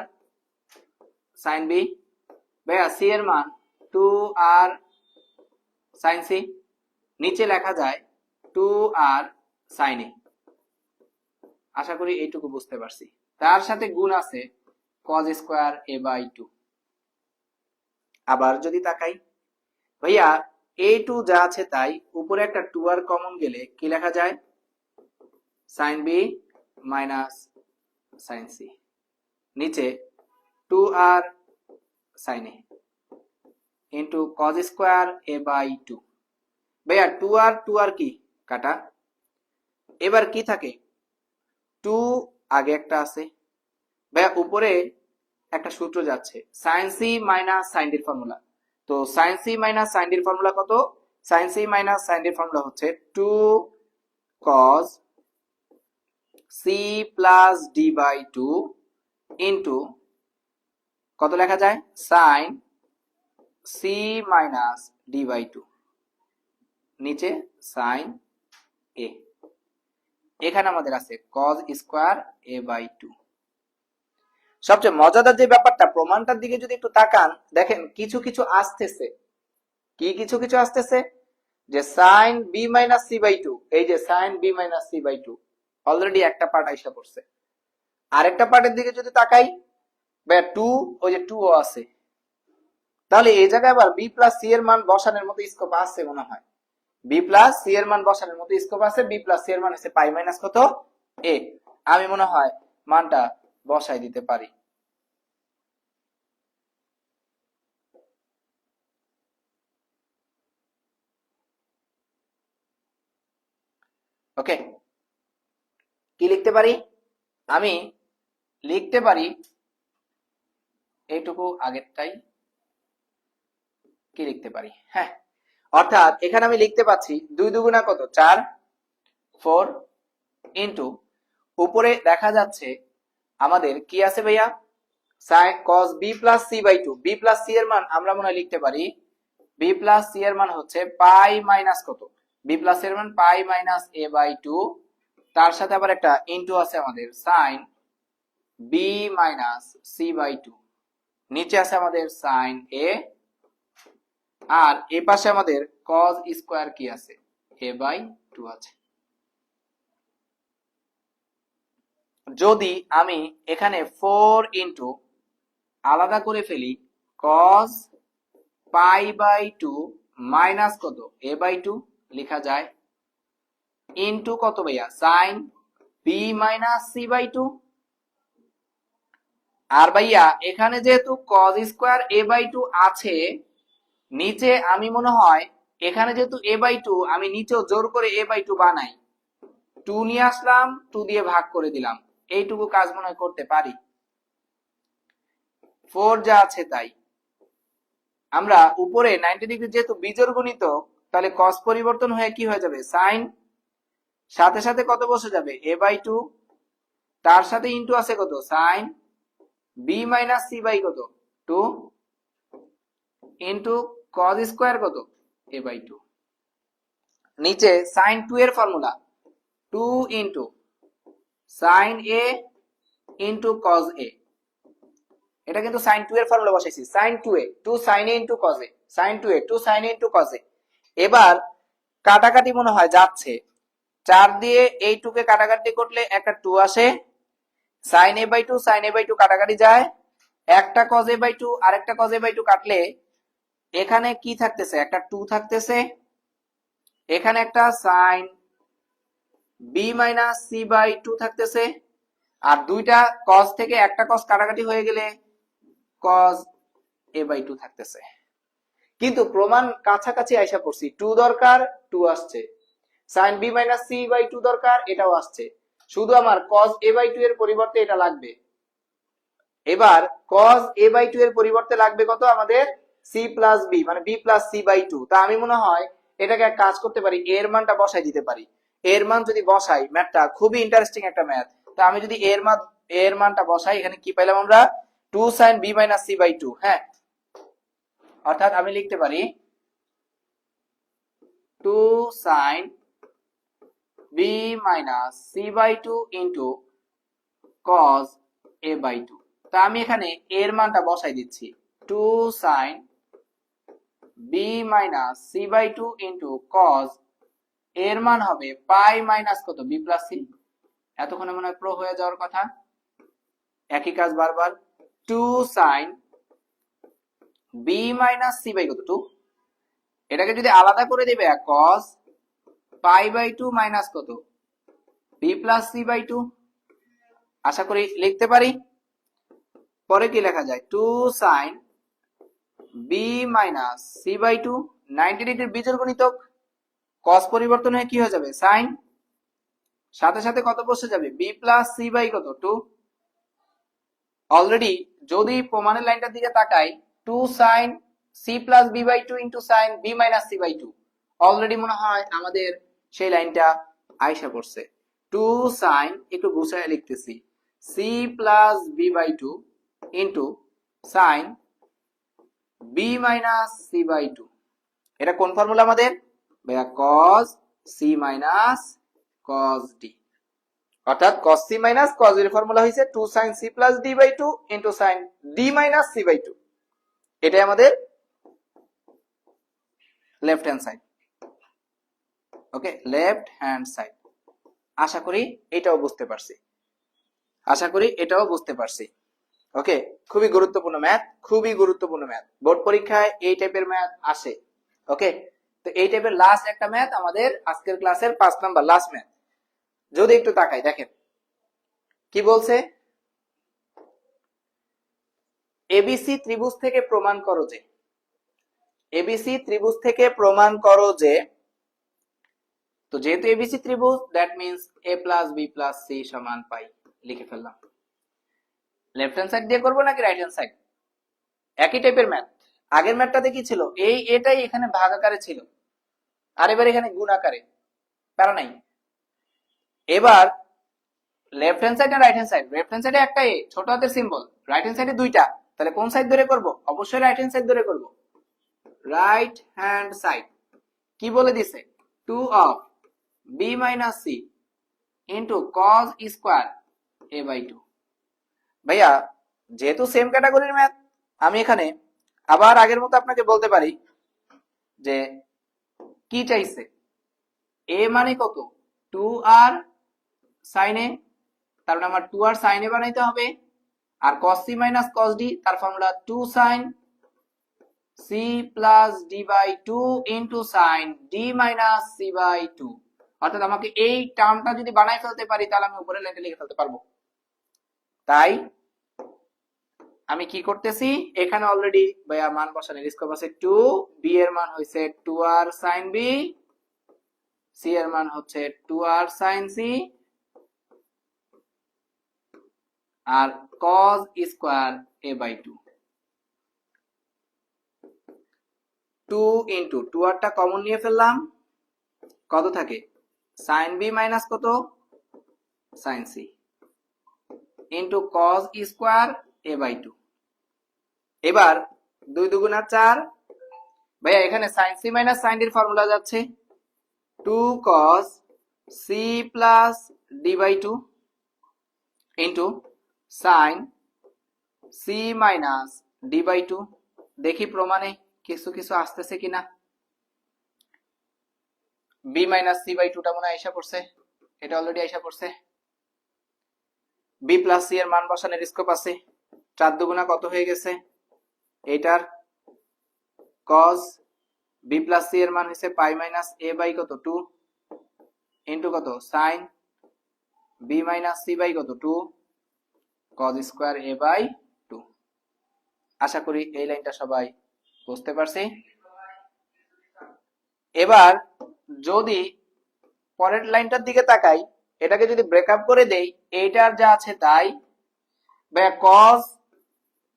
B: sin b, ভাইয়া c এর মান 2 r sin c, নিচে লেখা যায় 2 r sin a। আশা করি এইটুকু বুঝতে পারছি। তার সাথে গুণ আছে cos স্কোয়ার a বাই 2। আবার যদি তাকাই ভাইয়া, a2 যা আছে তাই, উপরে একটা 2r কমন গেলে কি লেখা যায়? sin b minus sin c, নিচে 2r sin a into cos square a by 2। ভাইয়া 2r কি কাটা, এবার কি থাকে? 2 আগে একটা আছে ভাইয়া, উপরে একটা সূত্র যাচ্ছে sin c minus sin d এর ফর্মুলা। তো sin c minus sin d এর ফর্মুলা কত? sin c minus sin d এর ফর্মুলা হচ্ছে 2 cos c plus d by 2 into কত লেখা যায়? sin c minus d by 2, নিচে sin a। এখানে আমাদের আছে cos স্কোয়ার a বাই 2। সবচেয়ে মজাদার যে ব্যাপারটা, প্রমাণটার দিকে যদি একটু তাকান, দেখেন কিছু কিছু আসতেছে। কি কিছু কিছু আসতেছে? যে sin b minus c by 2, এই যে sin b minus c by 2, already একটা পার্ট আইসা পড়ছে। আরেকটা পার্টের দিকে যদি তাকাই, বা 2, ওই যে 2 ও আছে। তাহলে এই জায়গায় আবার b প্লাস c এর মান বসানোর মতো স্কোপ আছে মনে হয়। b প্লাস c এর মান বসানোর মতো স্কোপ আছে। b প্লাস c এর মান হচ্ছে পাই মাইনাস কত? a। আমি মনে হয় মানটা বসাই দিতে পারি। ওকে, কি লিখতে পারি? আমি লিখতে পারি এইটুকু আগেরটাই, কি লিখতে পারি, হ্যাঁ, অর্থাৎ এখানে আমি লিখতে পাচ্ছি 2 দুগুণা কত 4, 4 ইন্টু উপরে দেখা যাচ্ছে আমাদের কি আছে ভাইয়া, sin cos b plus c by 2, b plus c এর মান আমরা মনে হয় লিখতে পারি, b plus c এর মান হচ্ছে পাই মাইনাস কত, b plus এর মান পাই মাইনাস a by 2, তার সাথে আবার একটা ইনটু আছে আমাদের sin b minus c by 2, নিচে আছে আমাদের sin a, আর এ পাশে আমাদের cos স্কয়ার কি আছে, a by 2 আছে। যদি আমি এখানে 4 ইনটু আলাদা করে ফেলি cos পাই বাই 2 মাইনাস কত a বাই 2 লেখা যায়, ইনটু কত ভাইয়া sin b minus c by 2, আর ভাইয়া এখানে যেহেতু cos স্কয়ার a বাই 2 আছে, নিচে আমি মনে হয় এখানে যেহেতু a বাই 2 আমি নিচেও জোর করে a বাই 2 বানাই, 2 নিয়ে আসলাম 2 দিয়ে ভাগ করে দিলাম, এইটুকু কাজ মনে হয় করতে পারি, 4 যা আছে তাই। আমরা উপরে 90 ডিগ্রি যেহেতু বিজোড় গুণিতক, তাহলে cos পরিবর্তন হয়ে কি হয়ে যাবে sin, সাথে সাথে কত বসে যাবে a বাই 2, তার সাথে ইনটু আছে কত sin b minus c by কত 2 ইনটু cos স্কয়ার কত a বাই 2, নিচে sin 2 এর formula 2 into sin a into cos a, এটা কিন্তু sin 2 এর ফর্মুলা বসাইছি, sin 2a 2 sin a into cos a, sin 2a 2 sin a into cos a। এবার কাটাকাটি মনে হয় যাচ্ছে, 4 দিয়ে এই 2 কে কাটাকাটি করলে একটা 2 আসে, sin a by 2 sin a by 2 কাটাকাটি যায়, একটা cos a বাই 2 আর একটা cos a বাই 2 কাটলে এখানে কি থাকতেছে, একটা 2 থাকতেছে, এখানে একটা sin b minus c by 2 থাকতেছে, আর দুইটা cos থেকে একটা cos কাটাকাটি হয়ে গেলে cos a বাই 2 থাকতেছে। কিন্তু প্রমাণ কাছাকাছি আইসা পড়ছি, 2 দরকার 2 আসছে, sin b minus c by 2 দরকার এটাও আসছে, শুধু আমার cos a বাই 2 এর পরিবর্তে এটা লাগবে। এবার cos a বাই 2 এর পরিবর্তে লাগবে কত আমাদের c প্লাস b, মানে b প্লাস c বাই 2। তা আমি মনে হয় এটাকে এক কাজ করতে পারি, এর মানটা বসাই দিতে পারি, এর মান যদি বসাই, ম্যাথটা খুবই ইন্টারেস্টিং একটা ম্যাথ, তা আমি যদি এর মানটা বসাই, এখানে কি পাইলাম আমরা 2 sin b minus c by 2, হ্যাঁ, অর্থাৎ আমি লিখতে পারি 2 sin b minus c by 2 into cos a by 2। তা আমি এখানে এর মানটা বসাই দিচ্ছি, 2 sin b minus c by 2 into cos, এর মান হবে পাই মাইনাস কত b প্লাস c, এতক্ষণে মনে হয় প্রো হয়ে যাওয়ার কথা, একই কাজ বারবার, 2 sin b minus c by কত 2, এটাকে যদি আলাদা করে দিবে cos পাই বাই 2 মাইনাস কত b প্লাস c বাই 2, আশা করি লিখতে পারি। পরে কি লেখা যায়, 2 sin b minus c by 2, 90 ডিগ্রির বিজোড় গুণিতক, cos পরিবর্তন হয়ে কি হয়ে যাবে sin, সাথে সাথে কত বসে যাবে b প্লাস c বাই কত 2। অলরেডি যদি প্রমাণের লাইনটার দিকে তাকাই, 2 sin c plus b by 2 into sin b minus c by 2, already মনে হয় আমাদের সেই লাইনটা আইসা পড়ছে। 2 sin, একটু গুছায় লিখতেছি, c plus b by 2 into sin b minus c by 2, এটা কোন ফর্মুলা আমাদের ভাইয়া, cos c minus cos d, অর্থাৎ cos c minus cos d এর ফর্মুলা হইছে 2 sin c plus d by 2 into sin d minus c by 2, এটাই আমাদের left hand side. Okay, left hand side. আশা করি এটাও বুঝতে পারছি, আশা করি এটাও বুঝতে পারছি। ওকে, খুবই গুরুত্বপূর্ণ ম্যাথ, খুবই গুরুত্বপূর্ণ ম্যাথ, বোর্ড পরীক্ষায় এই টাইপের ম্যাথ আসে। ওকে, তো এই টাইপের লাস্ট একটা ম্যাথ আমাদের আজকের ক্লাসের 5 নাম্বার লাস্ট ম্যাথ। যদি একটু তাকাই দেখেন কি বলছে, এবিসি ত্রিভুজ থেকে প্রমাণ করো যে, এবিসি ত্রিভুজ থেকে প্রমাণ করো যে তো যেহেতু এবিসি ত্রিভুজ, that means A plus B plus C সমান পাই, লিখে ফেললাম। লেফট হ্যান্ড সাইড দিয়ে করবো নাকি রাইট হ্যান্ড সাইড? একই টাইপের ম্যাথ। আগের ম্যাথটাতে কি ছিল, এটাই এখানে ভাগ আকারে ছিল, আর এবার এখানে গুণ আকারে, প্যারা নাই। এবার লেফট হ্যান্ড সাইড আর right hand side, left hand সাইডে একটা এ ছোট হাতের সিম্বল, রাইট হ্যান্ড সাইডে দুইটা, তাহলে কোন সাইড ধরে করব? অবশ্যই রাইট হ্যান্ড সাইড ধরে করব। রাইট হ্যান্ড সাইড কি বলে দিছে, 2 of B minus C into cos square A by 2। ভাইয়া যেহেতু সেম ক্যাটাগরির ম্যাথ, আমি এখানে আবার আগের মতো আপনাকে বলতে পারি যে কি চাইছে, এ মানে কত, 2 আর সাইন এ, তার মানে আমার 2 আর সাইন এ বানাইতে হবে, আর cos c minus cos d, তার formula 2 sin c plus d by 2 into sine d minus c by 2। অর্থাৎ আমাকে এই টার্মটা যদি বানাই ফেলতে পারি, তাহলে আমি উপরে লাইনটা লিখে ফেলতে পারবো। তাই আমি কি করতেছি, এখানে অলরেডি ভাইয়া মান বসানোর স্কোপ আছে 2, বি এর মান হইছে 2 আর সাইন বি, সি এর মান হচ্ছে 2 আর সাইন সি, আর cos square a by 2। 2 into 2 আরটা কমন নিয়ে ফেললাম, কত থাকে, সাইন বি মাইনাস কত, sine C, into cos square a by 2। এবার 2 দুগুণা 4, ভাইয়া এখানে সাইন সি মাইনাস সাইন ডির ফর্মুলা যাচ্ছে 2 cos c plus d by 2 into sine C minus D by 2। দেখি প্রমাণে কিছু কিছু আসতেছে কিনা। বি মাইনাস সি বাই 2টা মনে হয় আইসা পড়ছে, এটা অলরেডি আইসা পড়ছে। বি প্লাস সি এর মান বসানোর স্কোপ আছে, 4 দুগুণা কত হয়ে গেছে, এটার cos বি প্লাস সি এর মান হচ্ছে পাই মাইনাস এ বাই কত 2 ইন্টু কত sine B minus C by কত 2 cos স্কয়ার এ বাই 2। আশা করি এই লাইনটা সবাই বুঝতে পারছি। এবার যদি পরের লাইনটার দিকে তাকাই, এটাকে যদি ব্রেকআপ করে দেই, এইটার যা আছে তাই, বা cos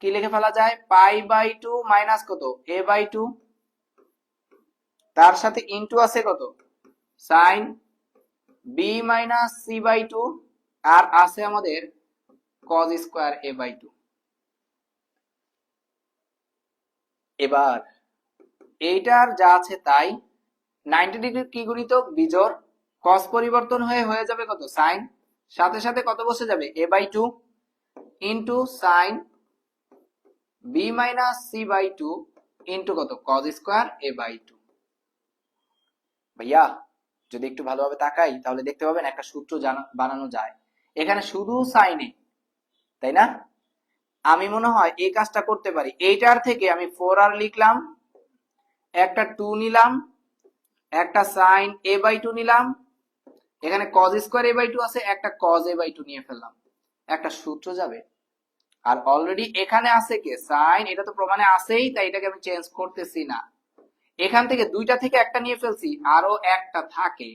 B: কি লিখে ফেলা যায়, পাই বাই 2 মাইনাস কত এ বাই 2, তার সাথে ইনটু আছে কত sine B minus C by 2, আর আছে আমাদের cos স্কয়ার এ বাই 2। এবার এইটার যা আছে তাই, 90 ডিগ্রি কি গুণিতক, বিজোড়, cos পরিবর্তন হয়ে যাবে কত সাইন, সাথে সাথে কত বসে যাবে a by 2 into sine B minus C by 2 into কত cos স্কয়ার a বাই 2। ভাইয়া যদি একটু ভালোভাবে তাকাই, তাহলে দেখতে পাবেন একটা সূত্র বানানো যায় এখানে শুধু সাইনে, তাই না? আমি মনে হয় এই কাজটা করতে পারি, এইটার থেকে আমি 4 আর লিখলাম, একটা 2 নিলাম, একটা সাইন a বাই 2 নিলাম, এখানে cos স্কয়ার a বাই 2 আছে, একটা cos a বাই 2 নিয়ে ফেললাম, একটা সূত্র যাবে। আর অলরেডি এখানে আছে কে, সাইন, এটা তো প্রমাণে আছেই, তাই এটাকে আমি চেঞ্জ করতেছি না। এখান থেকে দুইটা থেকে একটা নিয়ে ফেলছি, আরো একটা থাকে।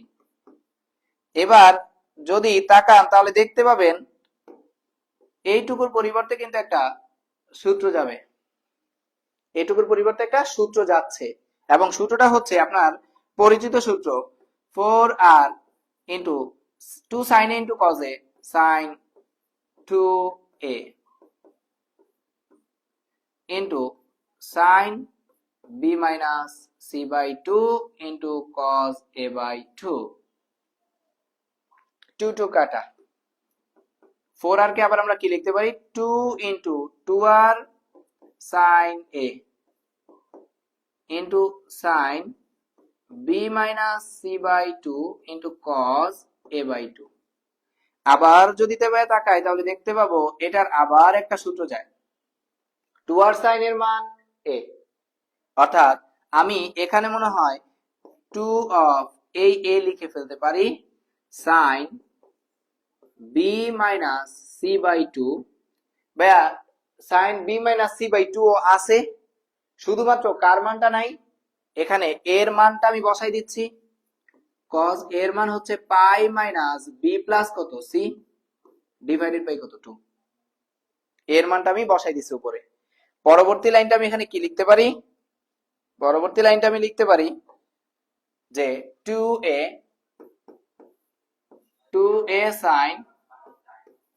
B: এবার যদি তাকান তাহলে দেখতে পাবেন এইটুকুর পরিবর্তে কিন্তু একটা সূত্র যাবে, এইটুকুর পরিবর্তে একটা সূত্র যাচ্ছে, এবং সূত্রটা হচ্ছে আপনার পরিচিত সূত্র 4r into 2 sin a into cos a sin 2a into sin b minus c by 2 into cos a by 2। 2 কাটা, 4r কে আবার আমরা কি লিখতে পারি, 2 into 2r sin a into sin b minus c by 2 into cos a by 2। আবার যদি তেবে তাকাই, তাহলে দেখতে পাবো এটার আবার একটা সূত্র যায়, 2r sin এর মান a, অর্থাৎ আমি এখানে মনে হয় 2 অফ এই a লিখে ফেলতে পারি sin b minus c by 2। ভাইয়া sin b minus c by 2 আছে, শুধুমাত্র কার মানটা নাই, এখানে এর মানটা আমি বসাই দিচ্ছি, cos এর মান হচ্ছে পাই মাইনাস বি প্লাস কত সি ডিভাইডেড বাই কত 2। এর মানটা আমি বসাই দিছি উপরে। পরবর্তী লাইনটা আমি এখানে কি লিখতে পারি? পরবর্তী লাইনটা আমি লিখতে পারি যে 2a sin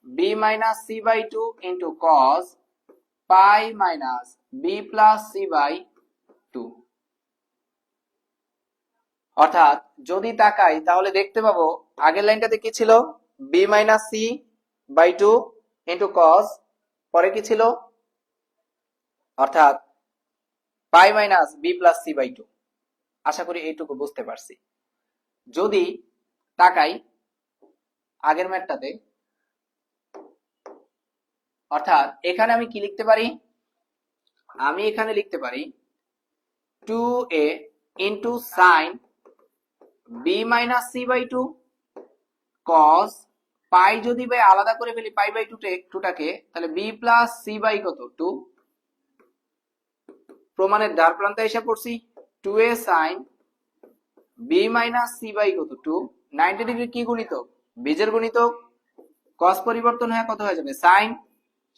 B: b minus c by 2 into cos pi minus b plus c by 2। অর্থাৎ যদি তাকাই তাহলে দেখতে পাবো আগের লাইনটাতে কি ছিল, b minus c by 2 into cos, পরে কি ছিল, অর্থাৎ pi minus B plus C by 2। আশা করি এইটুকু বুঝতে পারছি। যদি তাকাই আগের ম্যাথটাতে, অর্থাৎ এখানে আমি কি লিখতে পারি, আমি এখানে লিখতে পারি 2a into sine B minus C by 2 cos পাই, যদি ভাই আলাদা করে ফেলি পাই বাই 2টাকে, তাহলে বি প্লাস সি বাই কত 2। প্রমাণের দ্বার প্রান্তে এসে পড়ছি, 2a sin b minus c by কত 2। 90 ডিগ্রি কি গুণিতক, বীজের গুণিতক, cos পরিবর্তন হয়ে কত হয়ে যাবে sin,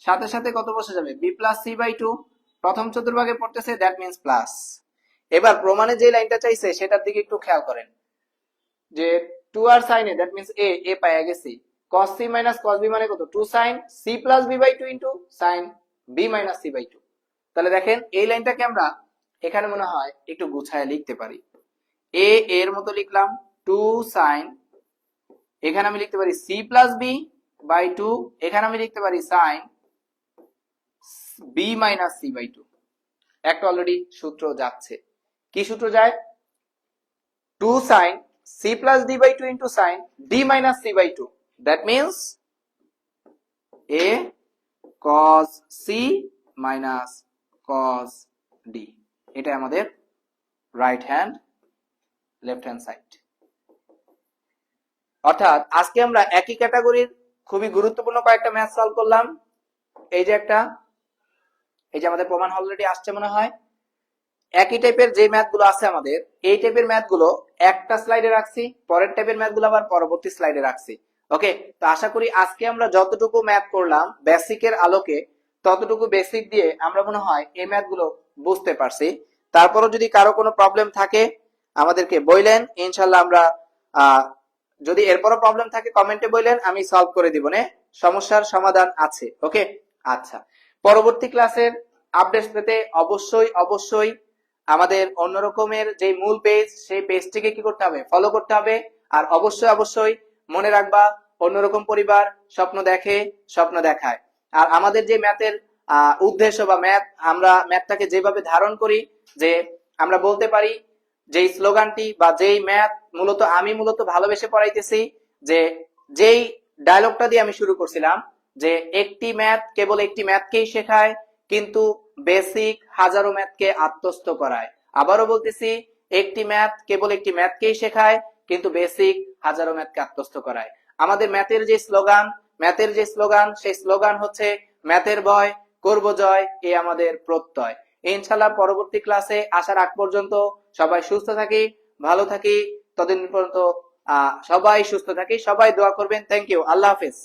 B: সাথে সাথে কত বসে যাবে b প্লাস c বাই 2। প্রথম চতুর্ভাগে পড়তেছে, দ্যাট মিন্স প্লাস। এবার প্রমাণে যে লাইনটা চাইছে সেটার দিকে একটু খেয়াল করেন, যে 2 আর sin A, that means a পাইয়া গেছি, cos c minus cos b মানে কত 2 sin c plus b by 2 into sin b minus c by 2। তাহলে দেখেন এই লাইনটাকে আমরা এখানে মনে হয় একটু গুছায় লিখতে পারি। a এর মতো লিখলাম 2 sin, এখানে আমি লিখতে পারি c প্লাস b বাই 2, এখানে আমি লিখতে পারি sin b minus c by 2। একটা অলরেডি সূত্র যাচ্ছে, কি সূত্র যায়, 2 sin c plus d by 2 into sin d minus c by 2, that means a cos c minus cos d। এটা আমাদের right hand left hand side. অর্থাৎ আজকে আমরা একই ক্যাটাগরির খুবই গুরুত্বপূর্ণ কয়েকটা ম্যাথ সলভ করলাম। এই যে আমাদের প্রমাণ অলরেডি আসছে মনে হয়। একই টাইপের যে ম্যাথগুলো আছে আমাদের, এই টাইপের ম্যাথগুলো একটা স্লাইডে রাখছি, পরের টাইপের ম্যাথগুলো আবার পরবর্তী স্লাইডে রাখছি। ওকে, তো আশা করি আজকে আমরা যতটুকু ম্যাথ করলাম বেসিকের আলোকে, ততটুকু বেসিক দিয়ে আমরা মনে হয় এই ম্যাথগুলো বুঝতে পারছি। তারপরও যদি কারো কোনো প্রবলেম থাকে আমাদেরকে বললেন, ইনশাল্লাহ আমরা যদি এরপরও প্রবলেম থাকে কমেন্টে বললেন, আমি সলভ করে দিব, সমস্যার সমাধান আছে। ওকে, আচ্ছা, পরবর্তী ক্লাসের আপডেট পেতে অবশ্যই আমাদের অন্য রকমের যে মূল পেজ, সেই পেজটিকে কি করতে হবে, ফলো করতে হবে। আর অবশ্যই মনে রাখবা, অন্যরকম পরিবার স্বপ্ন দেখে, স্বপ্ন দেখায়। আর আমাদের যে ম্যাথের উদ্দেশ্য বা আমরা ম্যাথটাকে যেভাবে ধারণ করি, যে আমরা বলতে পারি যেই স্লোগানটি বা যেই ম্যাথ আমি মূলত ভালোবেসে পড়াইতেছি, যে যেই ডায়লগটা দিয়ে আমি শুরু করছিলাম, যে একটি ম্যাথ কেবল একটি ম্যাথকেই শেখায়, কিন্তু বেসিক হাজারো ম্যাথকে আত্মস্থ করায়। আবারও বলতেছি, একটি ম্যাথ কেবল একটি ম্যাথকেই শেখায়, কিন্তু বেসিক হাজারো ম্যাথকে আত্মস্থ করায়। আমাদের ম্যাথের যে স্লোগান, সেই স্লোগান হচ্ছে ম্যাথের ভয় করব জয়, এ আমাদের প্রত্যয়। ইনশাআল্লাহ পরবর্তী ক্লাসে আসার আগ পর্যন্ত সবাই সুস্থ থাকি, ভালো থাকি, ততদিন পর্যন্ত সবাই সুস্থ থাকি, সবাই দোয়া করবেন। থ্যাংক ইউ, আল্লাহ হাফেজ।